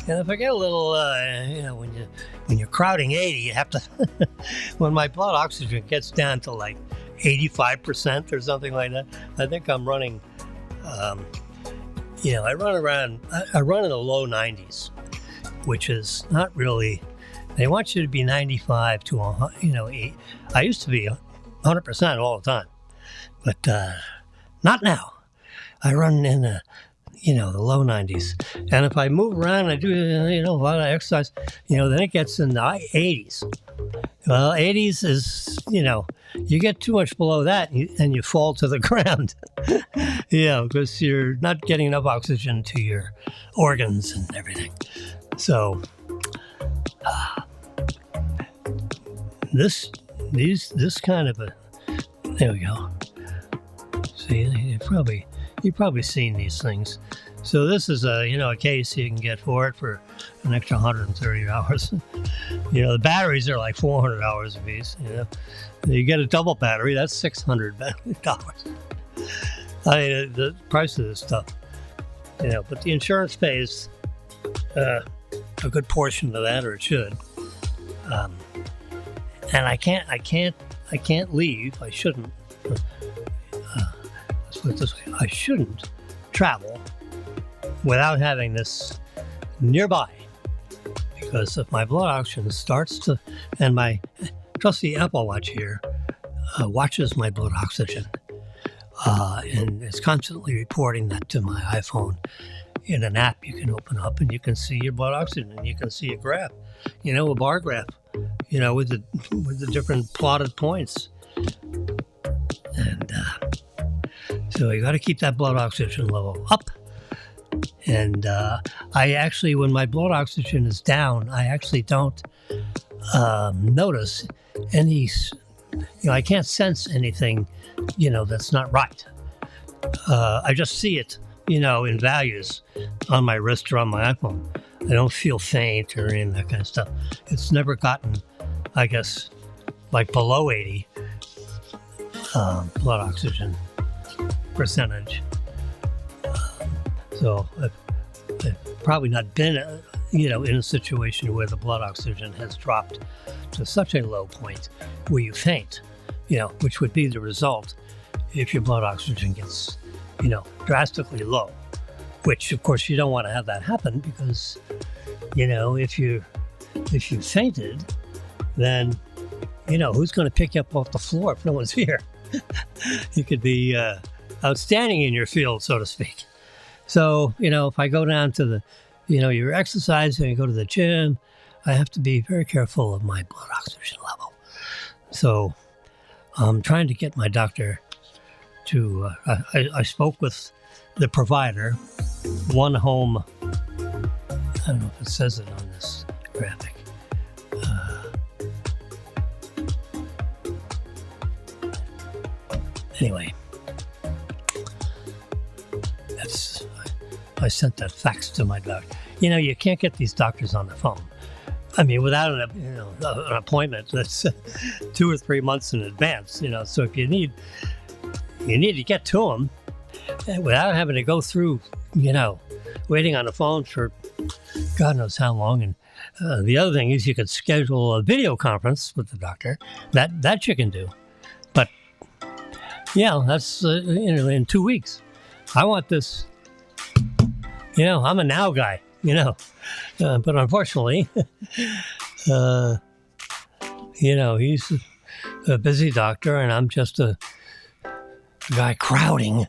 And if I get a little, when you're crowding 80, you have to. When my blood oxygen gets down to like 85% or something like that, I think I'm running. I run in the low 90s, which is not really. They want you to be 95 to 8. I used to be 100% all the time, but not now. I run in the low 90s, and if I move around, I do a lot of exercise. Then it gets in the 80s. Well, 80s is you get too much below that, and you fall to the ground. Because you're not getting enough oxygen to your organs and everything. So this kind of a, there we go. See, you've probably seen these things. So this is a case you can get for it for an extra 130 hours. The batteries are like 400 hours a piece. You get a double battery, that's $600. I mean, the price of this stuff. But the insurance pays a good portion of that, or it should. And I can't leave. I shouldn't. Let's put it this way: I shouldn't travel without having this nearby, because if my blood oxygen starts to, and my trusty Apple Watch here watches my blood oxygen, and it's constantly reporting that to my iPhone in an app you can open up, and you can see your blood oxygen, and you can see a graph, a bar graph, with the different plotted points, and so you got to keep that blood oxygen level up. And I actually, when my blood oxygen is down, I actually don't notice any, I can't sense anything, that's not right. I just see it, in values on my wrist or on my iPhone. I don't feel faint or any of that kind of stuff. It's never gotten, I guess, like below 80 blood oxygen percentage. So I've probably not been, in a situation where the blood oxygen has dropped to such a low point where you faint, which would be the result if your blood oxygen gets, drastically low, which of course you don't want to have that happen, because, if you fainted, then, who's going to pick you up off the floor if no one's here? You could be outstanding in your field, so to speak. So, if I go down to the, you're exercising, you go to the gym, I have to be very careful of my blood oxygen level. So I'm trying to get my doctor to, I spoke with the provider, One Home, I don't know if it says it on this graphic. Anyway, I sent that fax to my doctor. You can't get these doctors on the phone. I mean, without an appointment that's 2 or 3 months in advance. So if you need to get to them without having to go through, waiting on the phone for God knows how long. And the other thing is, you could schedule a video conference with the doctor. That you can do. But that's in 2 weeks. I want this. I'm a now guy, but unfortunately, he's a busy doctor, and I'm just a guy crowding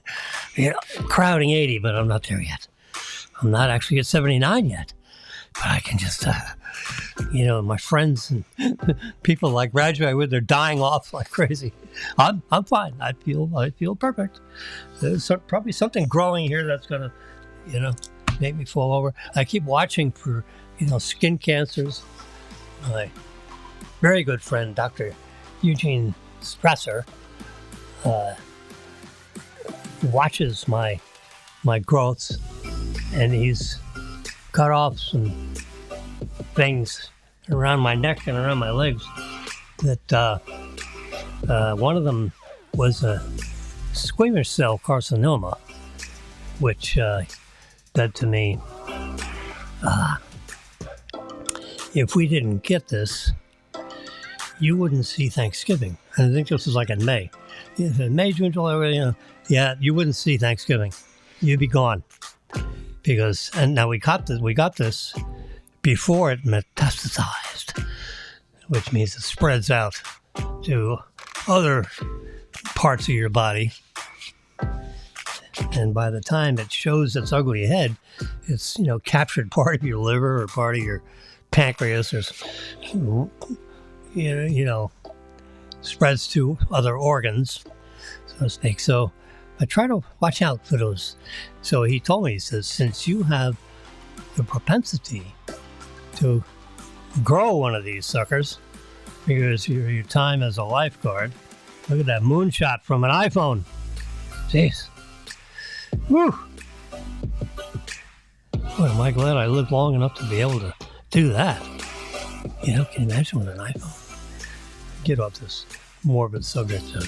80, but I'm not there yet. I'm not actually at 79 yet, but I can just, my friends and people I graduate with, they're dying off like crazy. I'm fine. I feel perfect. There's probably something growing here that's gonna, make me fall over. I keep watching for, skin cancers. My very good friend, Dr. Eugene Strasser, watches my growths, and he's cut off some things around my neck and around my legs that one of them was a squamous cell carcinoma, which said to me, if we didn't get this, you wouldn't see Thanksgiving. And I think this was like in May. In May, June, July, you wouldn't see Thanksgiving. You'd be gone. And now we got this before it metastasized, which means it spreads out to other parts of your body. And by the time it shows its ugly head, it's, captured part of your liver or part of your pancreas, or, spreads to other organs, so to speak. So I try to watch out for those. So he told me, he says, since you have the propensity to grow one of these suckers, because your time as a lifeguard, look at that moonshot from an iPhone. Jeez. Woo! Boy, am I glad I lived long enough to be able to do that. Can you imagine with an iPhone? Get off this morbid subject of...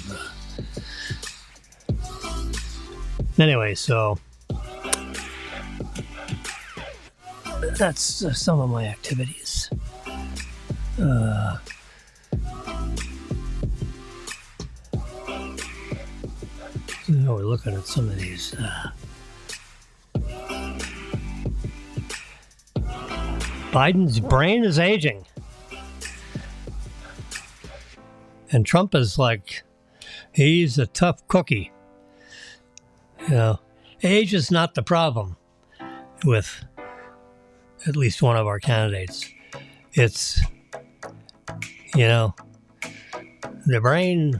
Anyway, so that's some of my activities. We're looking at some of these. Biden's brain is aging. And Trump is like, he's a tough cookie. Age is not the problem with at least one of our candidates. It's, the brain,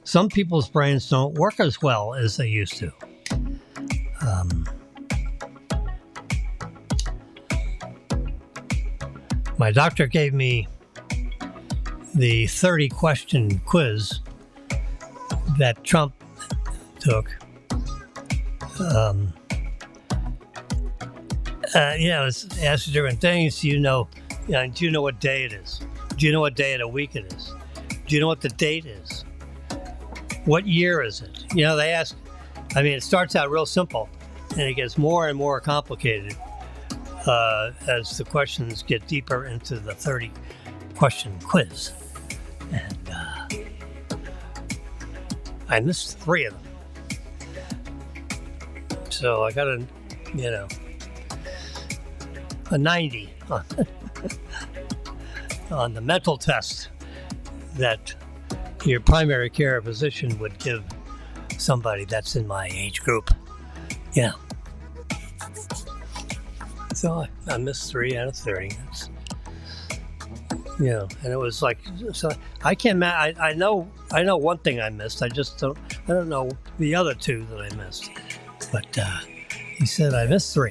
some people's brains don't work as well as they used to. My doctor gave me the 30-question quiz that Trump took. It asks different things. Do you know what day it is? Do you know what day of the week it is? Do you know what the date is? What year is it? They ask, it starts out real simple and it gets more and more complicated as the questions get deeper into the 30-question quiz. And I missed 3 of them. So I got a 90 on the mental test that your primary care physician would give somebody that's in my age group. Yeah. So I missed 3 out of 30. And it was like, so I can't. I know one thing I missed. I don't know the other 2 that I missed. But he said I missed 3.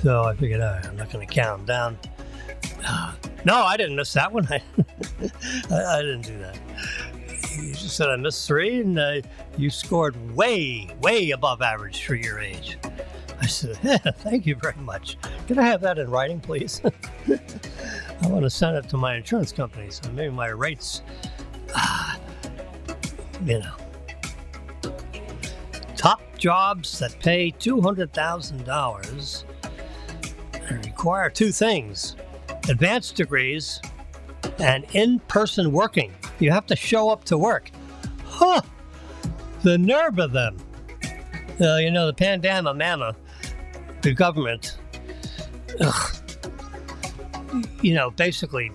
So I figured, all right, I'm not going to count them down. No, I didn't miss that one. I didn't do that. You just said I missed 3, and you scored way, way above average for your age. I said, thank you very much. Can I have that in writing, please? I want to send it to my insurance company, so maybe my rates, Top jobs that pay $200,000 and require 2 things: advanced degrees and in-person working. You have to show up to work. The nerve of them. The pandemic, mama, the government, basically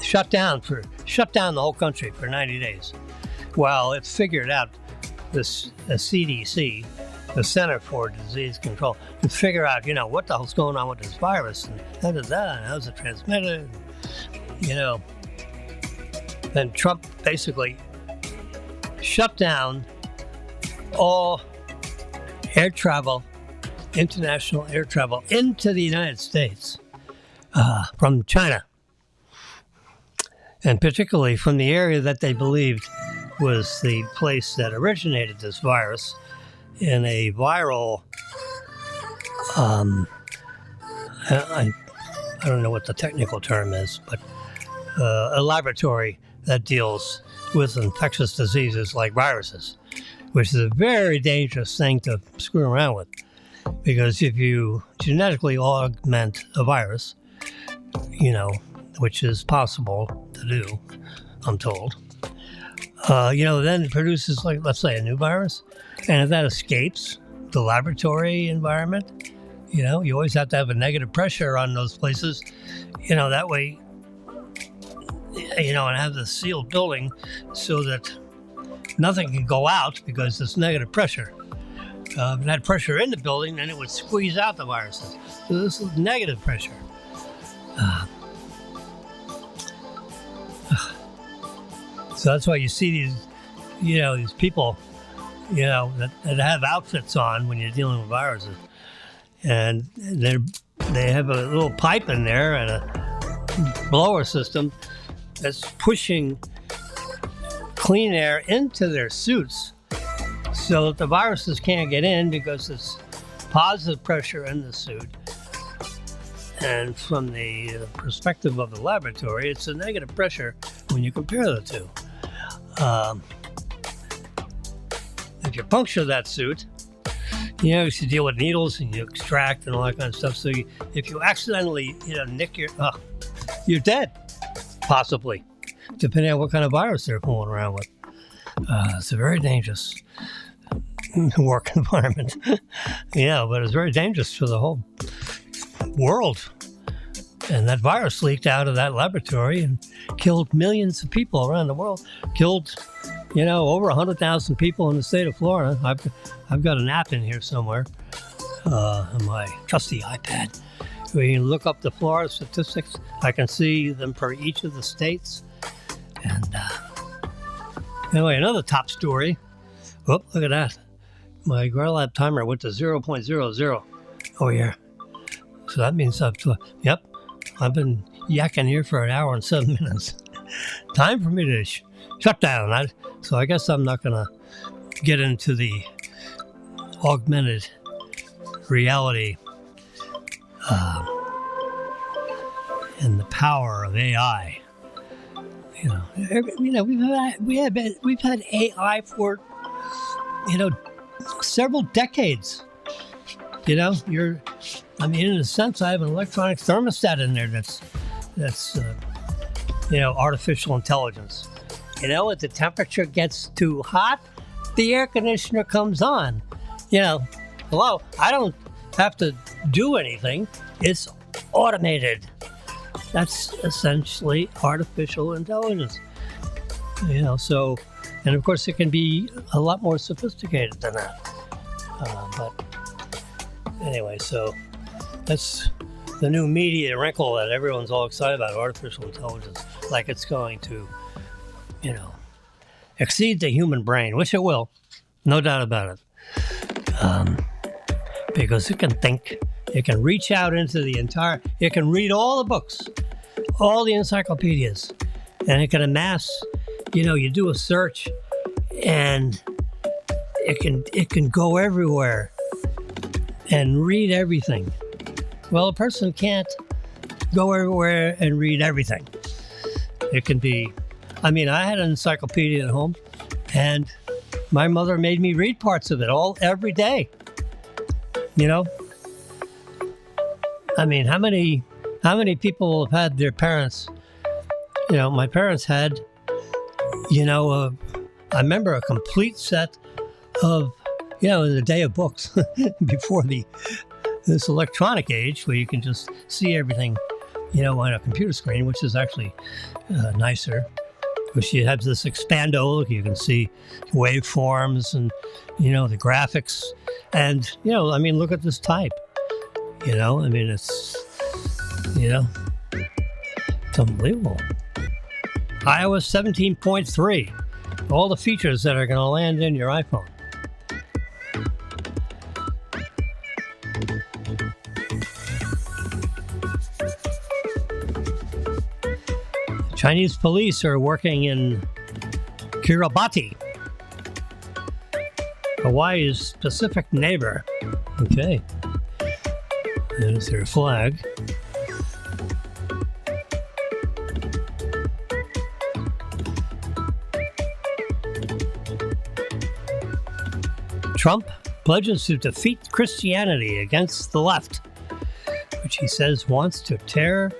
shut down the whole country for 90 days. While it's figured out, the CDC, the Center for Disease Control, to figure out, what the hell's going on with this virus, and how's it transmitted, Then Trump basically shut down all air travel, international air travel into the United States from China, and particularly from the area that they believed was the place that originated this virus in a viral, I don't know what the technical term is, but a laboratory that deals with infectious diseases like viruses, which is a very dangerous thing to screw around with. Because if you genetically augment a virus, which is possible to do, I'm told. Then it produces, like, let's say, a new virus, and if that escapes the laboratory environment, you always have to have a negative pressure on those places, that way, and have the sealed building so that nothing can go out because there's negative pressure. If it had pressure in the building, then it would squeeze out the viruses. So this is negative pressure. So that's why you see these people, that have outfits on when you're dealing with viruses. And they have a little pipe in there and a blower system that's pushing clean air into their suits so that the viruses can't get in because there's positive pressure in the suit. And from the perspective of the laboratory, it's a negative pressure when you compare the two. If you puncture that suit, you should deal with needles and you extract and all that kind of stuff. So if you accidentally, nick you're dead, possibly, depending on what kind of virus they're fooling around with. It's a very dangerous work environment. But it's very dangerous for the whole world. And that virus leaked out of that laboratory and killed millions of people around the world. Killed, over 100,000 people in the state of Florida. I've got an app in here somewhere on my trusty iPad where you can look up the Florida statistics. I can see them for each of the states. And anyway, another top story. Oh, look at that. My GrowLab timer went to 0.00 over here. So that means I've been yakking here for an hour and 7 minutes. Time for me to shut down. So I guess I'm not going to get into the augmented reality and the power of AI. We've had AI for several decades. In a sense, I have an electronic thermostat in there that's artificial intelligence. If the temperature gets too hot, the air conditioner comes on. Hello, I don't have to do anything. It's automated. That's essentially artificial intelligence. So, and of course it can be a lot more sophisticated than that. But anyway, so that's the new media wrinkle that everyone's all excited about, artificial intelligence, like it's going to, exceed the human brain, which it will, no doubt about it. Because it can think, it can reach out into it can read all the books, all the encyclopedias, and it can amass, you do a search and it can go everywhere and read everything. Well, a person can't go everywhere and read everything. It can be, I had an encyclopedia at home, and my mother made me read parts of it every day. How many people have had their parents, my parents had, I remember a complete set of, in the day of books before this electronic age where you can just see everything, on a computer screen, which is actually nicer. Because you have this expando, you can see waveforms and, the graphics. And, look at this type. It's, it's unbelievable. iOS 17.3, all the features that are going to land in your iPhone. Chinese police are working in Kiribati, Hawaii's Pacific neighbor. Okay. There's their flag. Trump pledges to defeat Christianity against the left, which he says wants to tear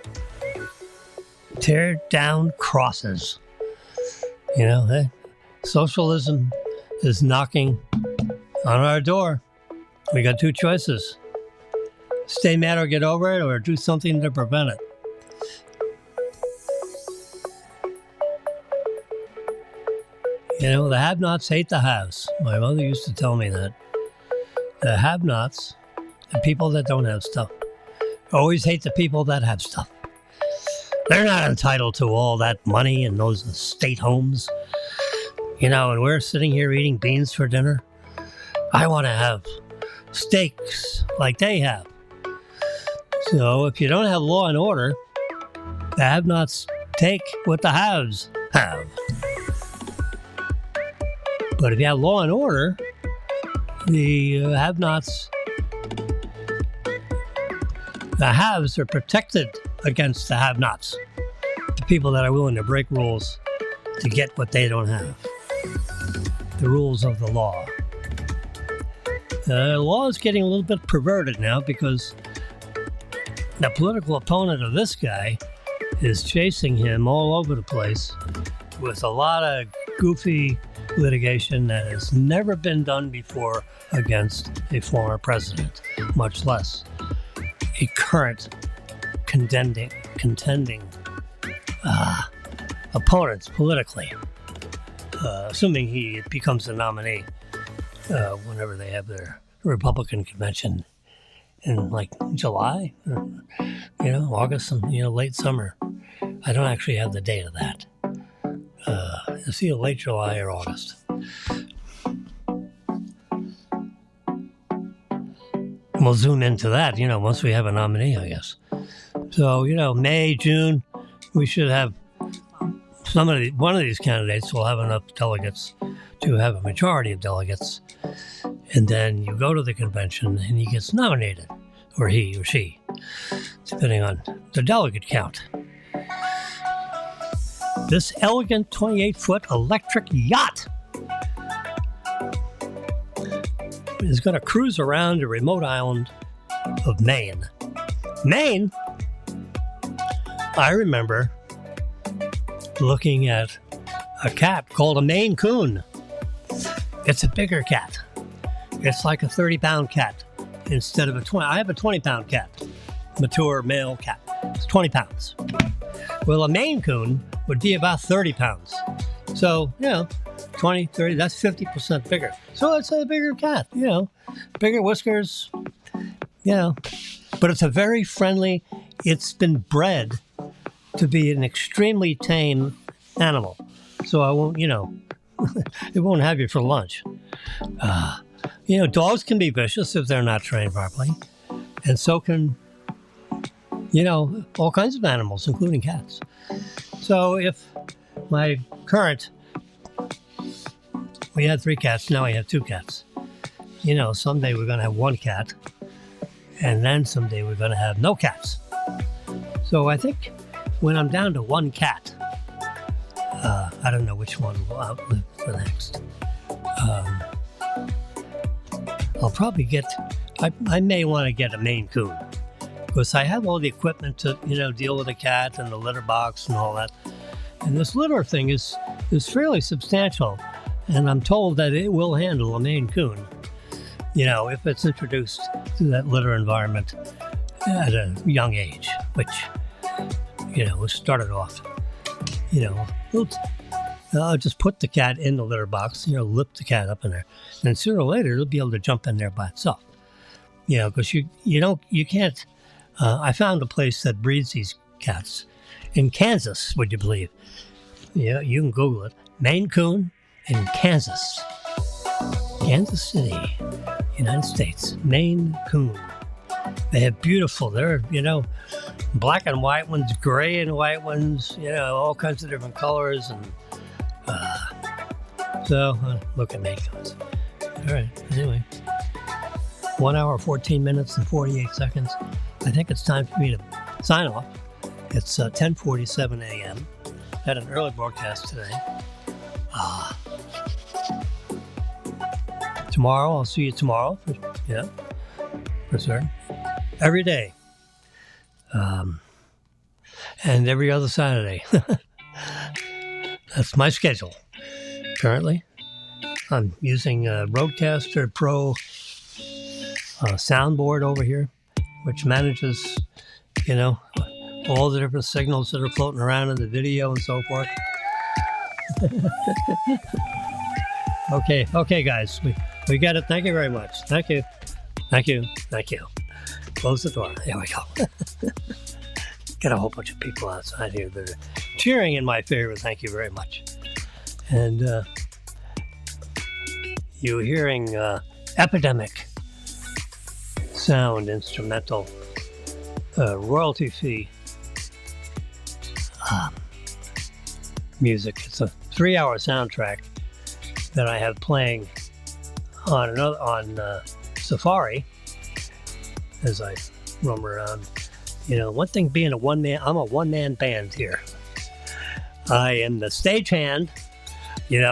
Tear down crosses. You know, socialism is knocking on our door. We got two choices. Stay mad or get over it, or do something to prevent it. You know, the have-nots hate the haves. My mother used to tell me that. The have-nots, the people that don't have stuff, always hate the people that have stuff. They're not entitled to all that money and those estate homes. You know, and we're sitting here eating beans for dinner. I want to have steaks like they have. So if you don't have law and order, the have-nots take what the haves have. But if you have law and order, the have-nots, the haves are protected against the have-nots. The people that are willing to break rules to get what they don't have. The rules of the law. The law is getting a little bit perverted now because the political opponent of this guy is chasing him all over the place with a lot of goofy litigation that has never been done before against a former president, much less a current contending opponents politically, assuming he becomes the nominee whenever they have their Republican convention in like July, August, late summer. I don't actually have the date of that. It's either late July or August. We'll zoom into that, once we have a nominee, I guess. So, May, June, we should have one of these candidates will have enough delegates to have a majority of delegates. And then you go to the convention and he gets nominated, or he or she, depending on the delegate count. This elegant 28-foot electric yacht is going to cruise around a remote island of Maine. Maine? I remember looking at a cat called a Maine Coon. It's a bigger cat. It's like a 30-pound cat instead of a 20. I have a 20-pound cat, mature male cat. It's 20 pounds. Well, a Maine Coon would be about 30 pounds. So, 20, 30, that's 50% bigger. So it's a bigger cat, bigger whiskers, But it's a very friendly, it's been bred to be an extremely tame animal. So I won't, it won't have you for lunch. Dogs can be vicious if they're not trained properly. And so can, all kinds of animals, including cats. So if my current, we had 3 cats, now we have 2 cats. Someday we're going to have 1 cat, and then someday we're going to have no cats. So I think when I'm down to 1 cat, I don't know which one will outlive the next. I'll probably I may want to get a Maine Coon. Because I have all the equipment to, deal with a cat and the litter box and all that. And this litter thing is fairly substantial. And I'm told that it will handle a Maine Coon, if it's introduced to that litter environment at a young age, which, was started off, I'll just put the cat in the litter box, lift the cat up in there. And sooner or later, it'll be able to jump in there by itself. Because you can't. I found a place that breeds these cats in Kansas, would you believe? Yeah, you can Google it. Maine Coon in Kansas. Kansas City, United States. Maine Coon. They're, black and white ones, gray and white ones, all kinds of different colors. And look at Maine Coons. All right, anyway. 1 hour, 14 minutes, and 48 seconds. I think it's time for me to sign off. It's 10:47 a.m. Had an early broadcast today. Tomorrow, I'll see you tomorrow. For certain. Every day. and every other Saturday. That's my schedule. Currently, I'm using a Rodecaster Pro soundboard over here, which manages, all the different signals that are floating around in the video and so forth. Okay, guys, we got it. Thank you very much. Thank you. Close the door. There we go. Got a whole bunch of people outside here that are cheering in my favor. Thank you very much. And you're hearing Epidemic sound instrumental royalty fee music. It's a 3-hour soundtrack that I have playing on Safari as I roam around. One thing being I'm a one-man band here. I am the stagehand,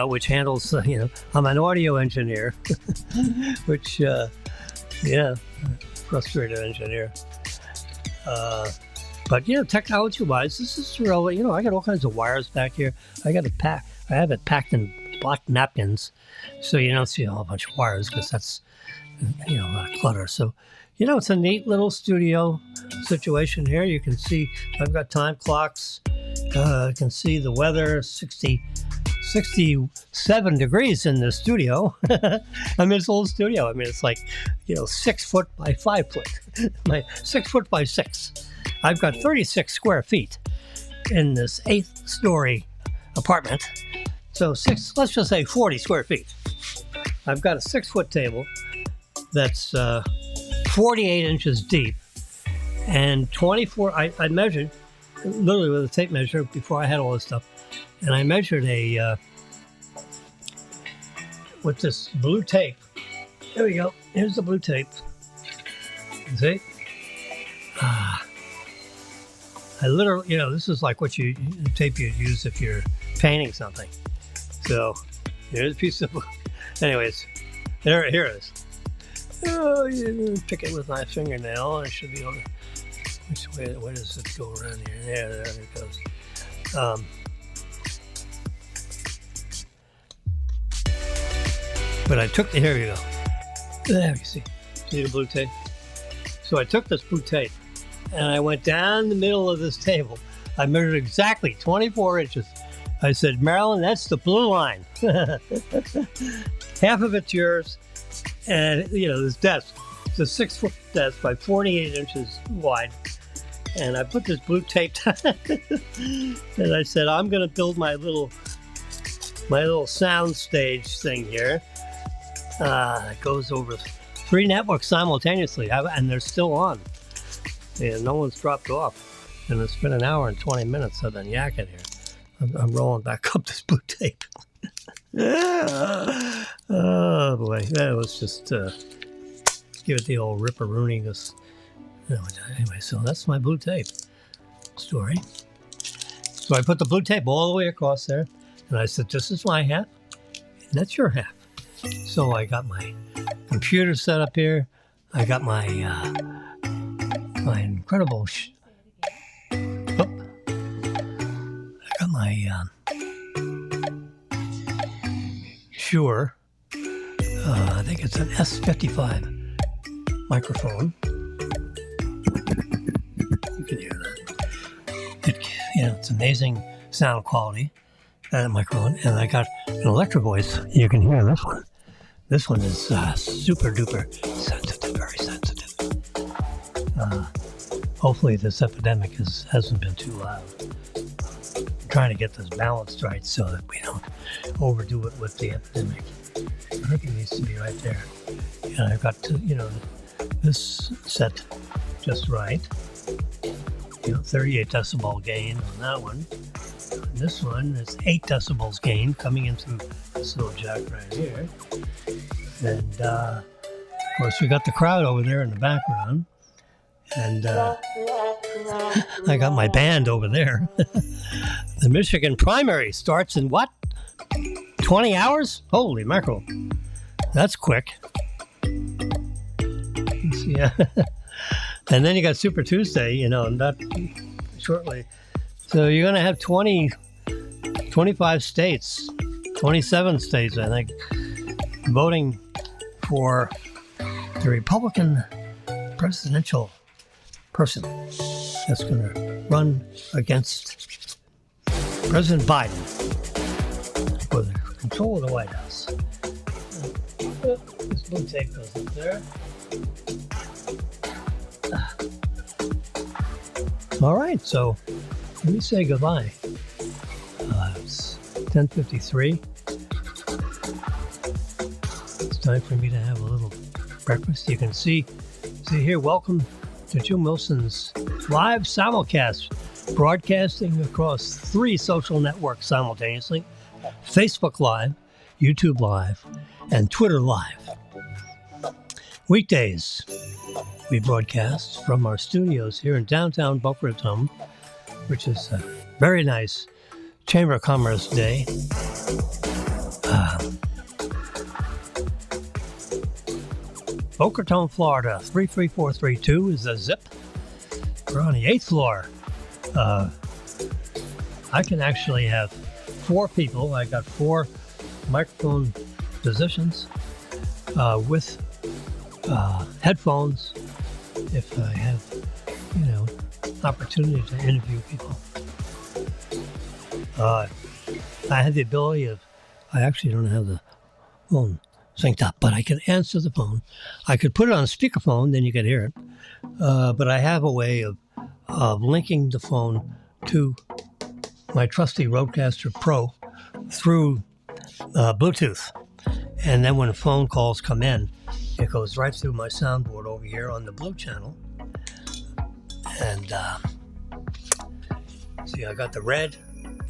which handles, I'm an audio engineer, which, frustrated engineer. But, technology-wise, this is real, I got all kinds of wires back here. I have it packed in black napkins, so you don't see a whole bunch of wires, because that's, a lot of clutter. So, it's a neat little studio situation here. You can see I've got time clocks. You can see the weather, 67 degrees in the studio. I mean, it's a little studio. I mean, it's like, 6 foot by 5 foot. 6 foot by 6. I've got 36 square feet in this 8th story apartment. So let's just say 40 square feet. I've got a 6-foot table that's 48 inches deep and 24. I measured literally with a tape measure before I had all this stuff, and I measured with this blue tape. There we go. Here's the blue tape. You see? I literally, this is like the tape you'd use if you're painting something. So here's a piece of, anyways, here it is. Oh, you pick it with my fingernail. I should be able to, which way, where does it go around here? There it goes. But I took here we go. There you see the blue tape. So I took this blue tape and I went down the middle of this table. I measured exactly 24 inches. I said, Marilyn, that's the blue line. Half of it's yours. And, this desk, it's a 6-foot desk by 48 inches wide. And I put this blue tape down. And I said, I'm going to build my little sound stage thing here. It goes over 3 networks simultaneously, and they're still on. And no one's dropped off. And it's been an hour and 20 minutes I've been yakking here. I'm rolling back up this blue tape. Oh boy, that was just give it the old ripperooning. Anyway, so that's my blue tape story. So I put the blue tape all the way across there, and I said, "This is my half, and that's your half." So I got my computer set up here. I got my incredible. I got my Shure. I think it's an S55 microphone. You can hear that. It's amazing sound quality. That microphone, and I got an Electro Voice. You can hear this one. This one is super duper sensitive, very sensitive. Hopefully this epidemic hasn't been too loud. I'm trying to get this balanced right so that we don't overdo it with the epidemic. I think it needs to be right there. And I've got to, this set just right. 38 decibel gain on that one. And this one is 8 decibels gain coming in through this little jack right here. And of course we got the crowd over there in the background. And I got my band over there. The Michigan primary starts in what? 20 hours? Holy mackerel. That's quick. Yeah. And then you got Super Tuesday, and that shortly. So you're going to have 25 states, 27 states, I think, voting for the Republican presidential person that's going to run against President Biden for the control of the White House. This blue tape goes up there. All right, so let me say goodbye. It's 10:53. It's time for me to have a little breakfast. You can see here, welcome to Jim Wilson's live simulcast, broadcasting across 3 social networks simultaneously: Facebook Live, YouTube Live, and Twitter Live. Weekdays, we broadcast from our studios here in downtown Boca Raton, which is a very nice Chamber of Commerce day. Boca Raton, Florida, 33432 is the zip. We're on the 8th floor. I can actually have 4 people. I got 4 microphone positions with headphones if I have, opportunity to interview people. I have the ability of, I actually don't have the phone synced up, but I can answer the phone. I could put it on speakerphone, then you could hear it. But I have a way of linking the phone to my trusty Rodecaster Pro through Bluetooth. And then when phone calls come in, it goes right through my soundboard over here on the blue channel. And see, I got the red,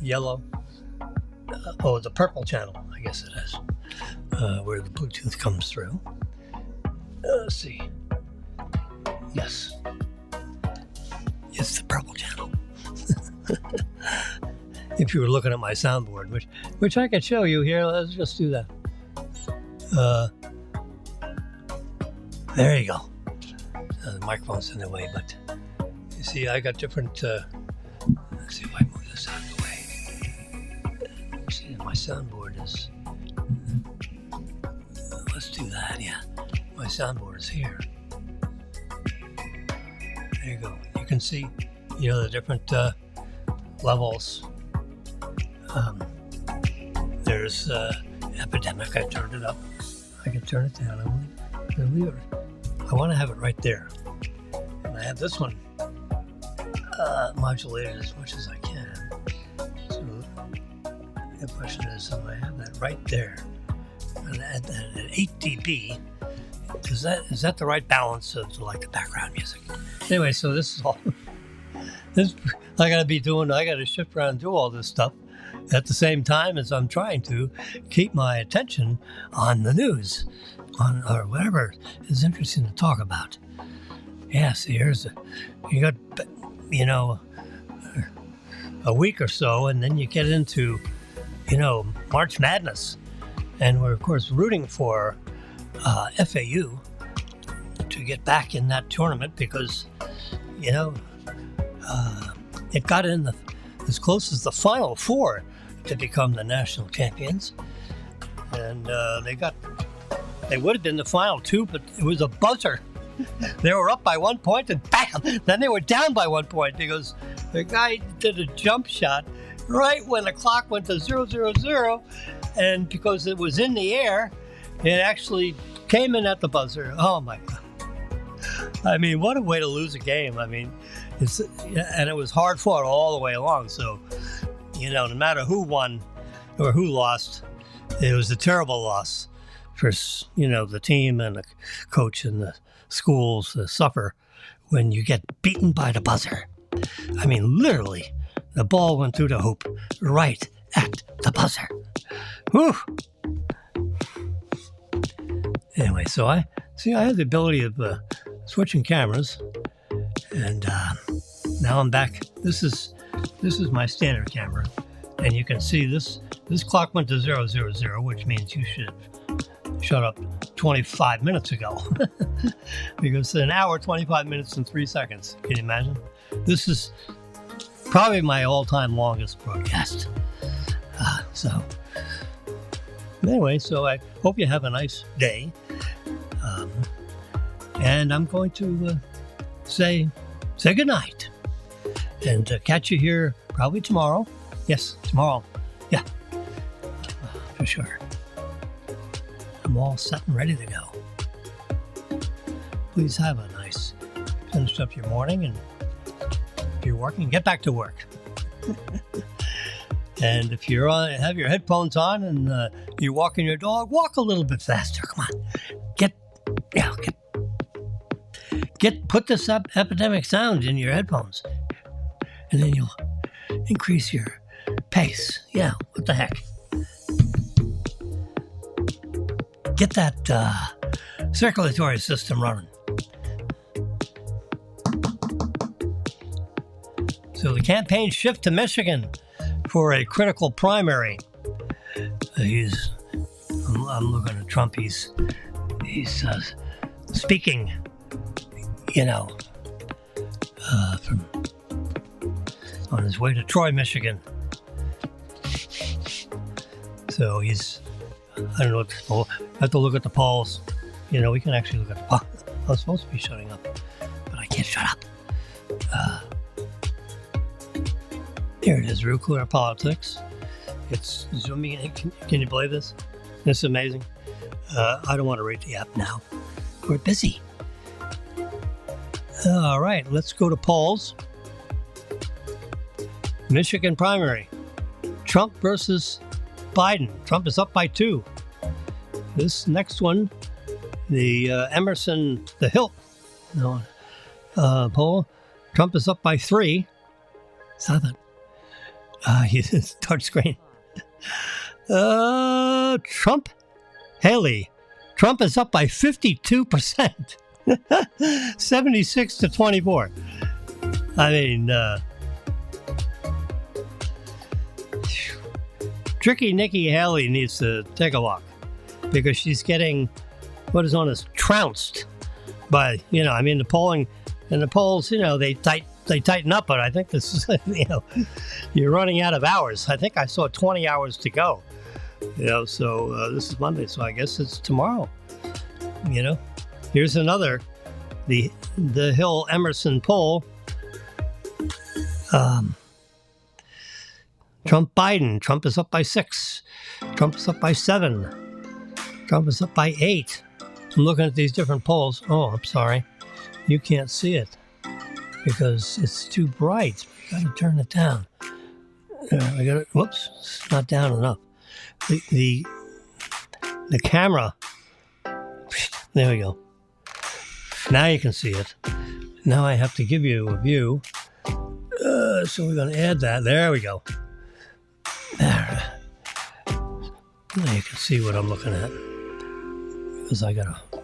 yellow, the purple channel, I guess it is, where the Bluetooth comes through. Let's see. Yes. It's the purple channel. If you were looking at my soundboard, which I could show you here, let's just do that. There you go. The microphone's in the way, but you see, I got different. Let's see if I move this out of the way. See, my soundboard is. Let's do that. Yeah, my soundboard is here. There you go. You can see, the different levels. There's epidemic. I turned it up. I can turn it down. I'm going to leave it. I want to have it right there. And I have this one modulated as much as I can. So the question is, if I have that right there, and add that at 8 dB, is that the right balance of the background music? Anyway, so this is all. This I got to shift around and do all this stuff at the same time as I'm trying to keep my attention on the news, or whatever is interesting to talk about. Yeah, see, you got, a week or so, and then you get into, March Madness. And we're, of course, rooting for FAU to get back in that tournament because, it got in as close as the Final Four to become the national champions. And they would have been the final 2, but it was a buzzer. They were up by 1 point and bam! Then they were down by 1 point because the guy did a jump shot right when the clock went to 0-0-0. And because it was in the air, it actually came in at the buzzer. Oh my God. I mean, what a way to lose a game. I mean, and it was hard fought all the way along. So, no matter who won or who lost, it was a terrible loss for, the team and the coach and the schools to suffer when you get beaten by the buzzer. I mean, literally, the ball went through the hoop right at the buzzer. Whew. Anyway, so I have the ability of switching cameras, and now I'm back. This is my standard camera, and you can see this clock went to 0-0-0, which means you should shut up 25 minutes ago because an hour, 25 minutes, and 3 seconds. Can you imagine? This is Probably my all-time longest broadcast. Anyway, so I hope you have a nice day. And I'm going to say goodnight. And catch you here probably tomorrow. Yes, tomorrow. Yeah, for sure. I'm all set and ready to go. Please have a nice finish up your morning, and if you're working, get back to work. And if you're have your headphones on and you're walking your dog, walk a little bit faster. Come on, put this epidemic sound in your headphones, and then you'll increase your pace. Yeah, what the heck? Get that circulatory system running. So the campaign shift to Michigan for a critical primary. I'm looking at Trump. He's speaking, from on his way to Troy, Michigan. So I don't know. I have to look at the polls. We can actually look at the polls. I was supposed to be shutting up, but I can't shut up. Here it is, Real Clear Politics. It's zooming in. Can you believe this? This is amazing. I don't want to read the app now. We're busy. All right, let's go to polls. Michigan primary. Trump versus Biden. Trump is up by 2. This next one, the the Hill poll. Trump is up by 3. Saw that. He's touch screen. Trump, Haley. Trump is up by 52%. 76 to 24. I mean, Tricky Nikki Haley needs to take a walk because she's getting what is known as trounced by, the polling and the polls, they tighten up, but I think this is, you're running out of hours. I think I saw 20 hours to go, so this is Monday, so I guess it's tomorrow, Here's another, the Hill Emerson poll. Trump Biden. Trump is up by 6. Trump is up by 7. Trump is up by 8. I'm looking at these different polls. Oh, I'm sorry. You can't see it because it's too bright. You got to turn it down. I got it. Whoops, it's not down enough. The camera. There we go. Now you can see it. Now I have to give you a view. So we're going to add that. There we go. There. Now you can see what I'm looking at. Because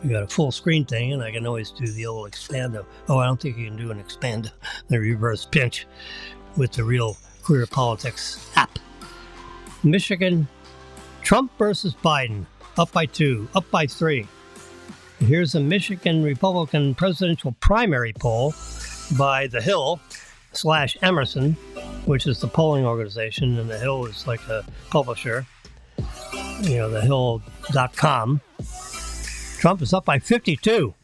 we got a full screen thing, and I can always do the old expander. Oh, I don't think you can do an expander, the reverse pinch, with the Real Clear Politics app. Michigan, Trump versus Biden, up by 2, up by 3. Here's a Michigan Republican presidential primary poll by The Hill / Emerson, which is the polling organization, and The Hill is like a publisher, thehill.com. Trump is up by 52.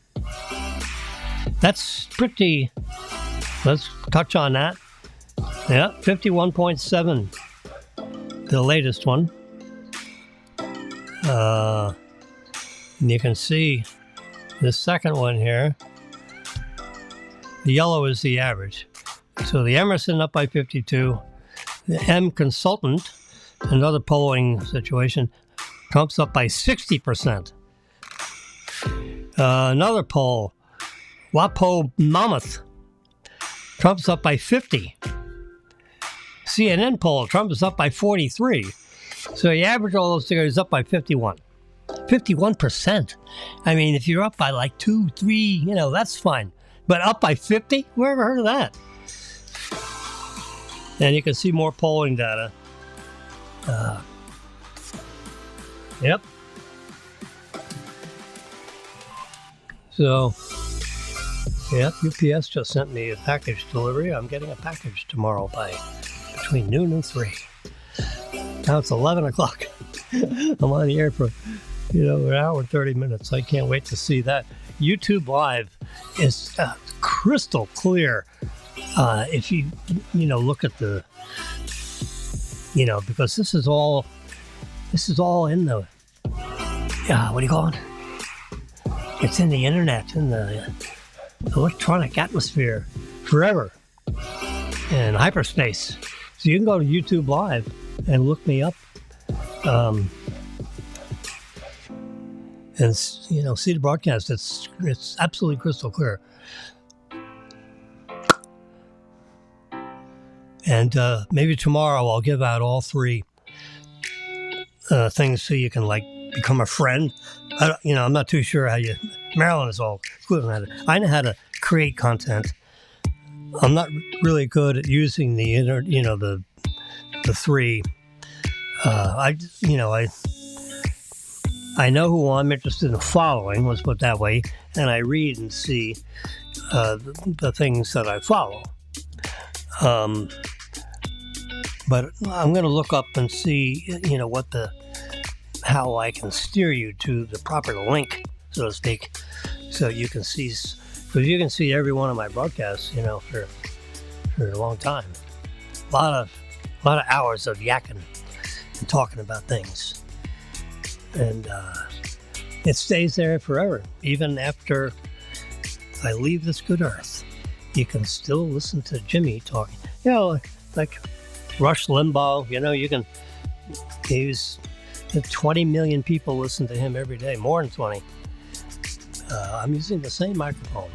That's pretty, let's touch on that. Yeah, 51.7, the latest one. And you can see this second one here. The yellow is the average. So the Emerson up by 52. The M Consultant, another polling situation, Trump's up by 60%. Another poll, WAPO Mammoth, Trump's up by 50. CNN poll, Trump is up by 43. So you average all those figures up by 51. 51%. I mean, if you're up by like 2, 3, that's fine. But up by 50? Who ever heard of that? And you can see more polling data. Yep. So Yep, UPS just sent me a package delivery. I'm getting a package tomorrow by between noon and 3. Now it's 11 o'clock. I'm on the air for, an hour and 30 minutes. I can't wait to see that. YouTube Live is crystal clear. If you look at the, because this is all in the, what do you call it? It's in the internet, in the electronic atmosphere forever in hyperspace. So you can go to YouTube Live and look me up and see the broadcast. It's absolutely crystal clear. And maybe tomorrow I'll give out all 3 things so you can become a friend. I'm not too sure how you. Marilyn is all good at it. I know how to create content. I'm not really good at using the the 3. I know who I'm interested in following. Let's put it that way. And I read and see the things that I follow. But I'm going to look up and see, how I can steer you to the proper link, so to speak, so you can see, because you can see every one of my broadcasts, for a long time. A lot of hours of yakking and talking about things, and it stays there forever, even after I leave this good earth. You can still listen to Jimmy talking, like Rush Limbaugh. You can use 20 million people listen to him every day, more than 20. I'm using the same microphone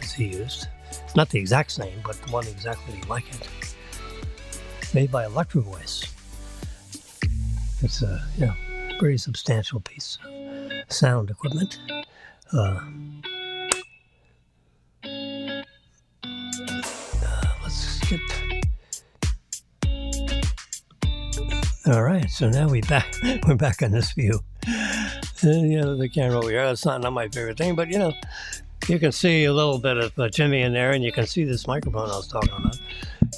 as he used. Not the exact same, but the one exactly like it. Made by Electro Voice. It's a pretty substantial piece of sound equipment. Let's get. All right, so now we're back on this view. And, the camera over here, that's not my favorite thing, but, you can see a little bit of Jimmy in there, and you can see this microphone I was talking about.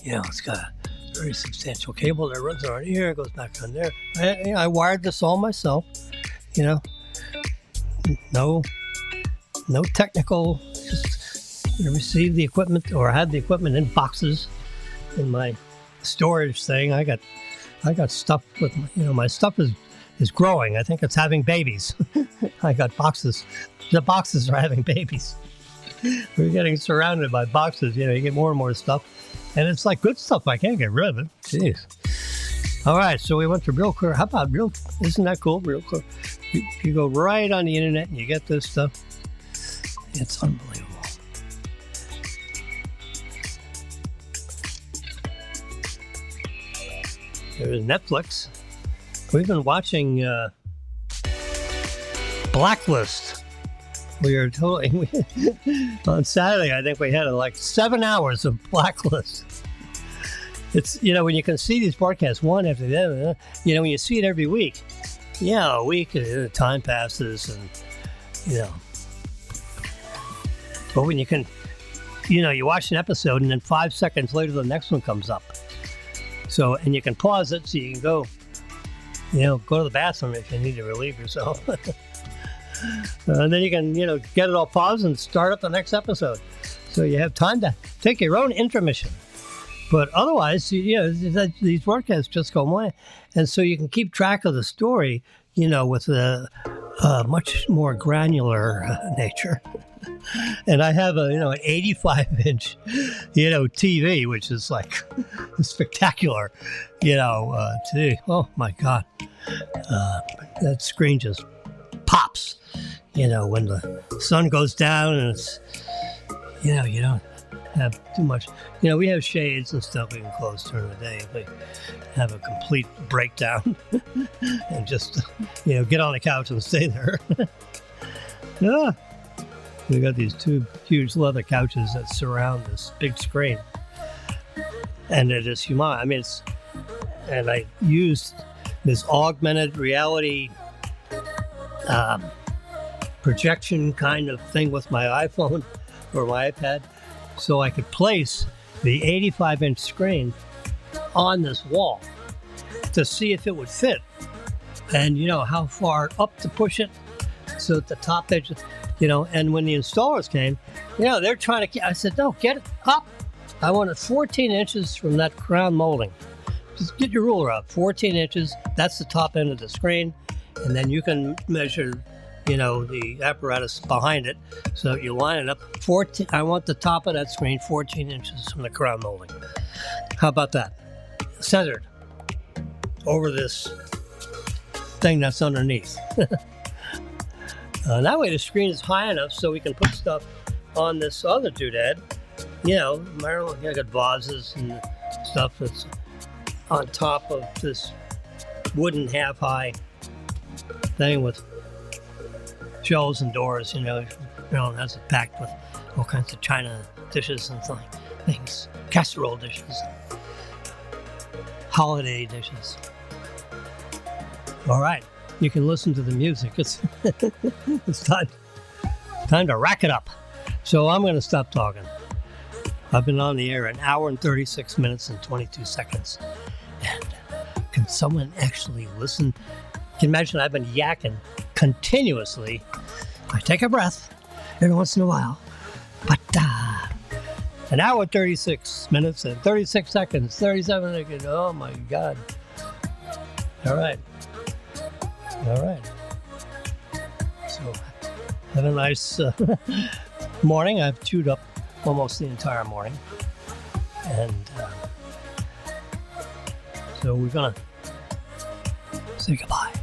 It's got a very substantial cable that runs around here, goes back on there. I wired this all myself, no technical, just received the equipment, or had the equipment in boxes in my storage thing. I got stuff with, my stuff is growing. I think it's having babies. I got boxes. The boxes are having babies. We're getting surrounded by boxes. You get more and more stuff. And it's like good stuff. I can't get rid of it. Jeez. All right. So we went to Real Clear. How about Real? Isn't that cool? Real Clear. You go right on the internet and you get this stuff. It's unbelievable. There's Netflix. We've been watching Blacklist. We are totally on Saturday. I think we had 7 hours of Blacklist. It's when you can see these broadcasts one after the other. When you see it every week. A week time passes, and But when you can, you watch an episode and then 5 seconds later the next one comes up. So, and you can pause it so you can go to the bathroom if you need to relieve yourself. And then you can, get it all paused and start up the next episode. So you have time to take your own intermission. But otherwise, these broadcasts just go on. And so you can keep track of the story, with a much more granular nature. And I have an 85-inch, TV, which is spectacular, today. Oh my God. That screen just pops, when the sun goes down, and it's, you don't have too much. We have shades and stuff we can close during the day if we have a complete breakdown and just, get on the couch and stay there. Yeah. We got these 2 huge leather couches that surround this big screen. And it is humongous. And I used this augmented reality projection kind of thing with my iPhone or my iPad, so I could place the 85-inch screen on this wall to see if it would fit, and how far up to push it, so at the top edge, and when the installers came, they're trying to, I said, no, get it up. I want it 14 inches from that crown molding. Just get your ruler out, 14 inches, that's the top end of the screen, and then you can measure, the apparatus behind it, so you line it up, 14, I want the top of that screen 14 inches from the crown molding. How about that? Centered over this thing that's underneath. That way the screen is high enough so we can put stuff on this other doodad. Marilyn, I got vases and stuff that's on top of this wooden half-high thing with shelves and doors. Marilyn has it packed with all kinds of china dishes and things, casserole dishes, holiday dishes. All right, you can listen to the music. It's time to rack it up. So I'm going to stop talking. I've been on the air an hour and 36 minutes and 22 seconds. And can someone actually listen? Can you imagine I've been yakking continuously? I take a breath every once in a while. But an hour and 36 minutes and 36 seconds, 37 seconds. Oh my God. All right. So have a nice morning. I've chewed up almost the entire morning. And so we're going to say goodbye.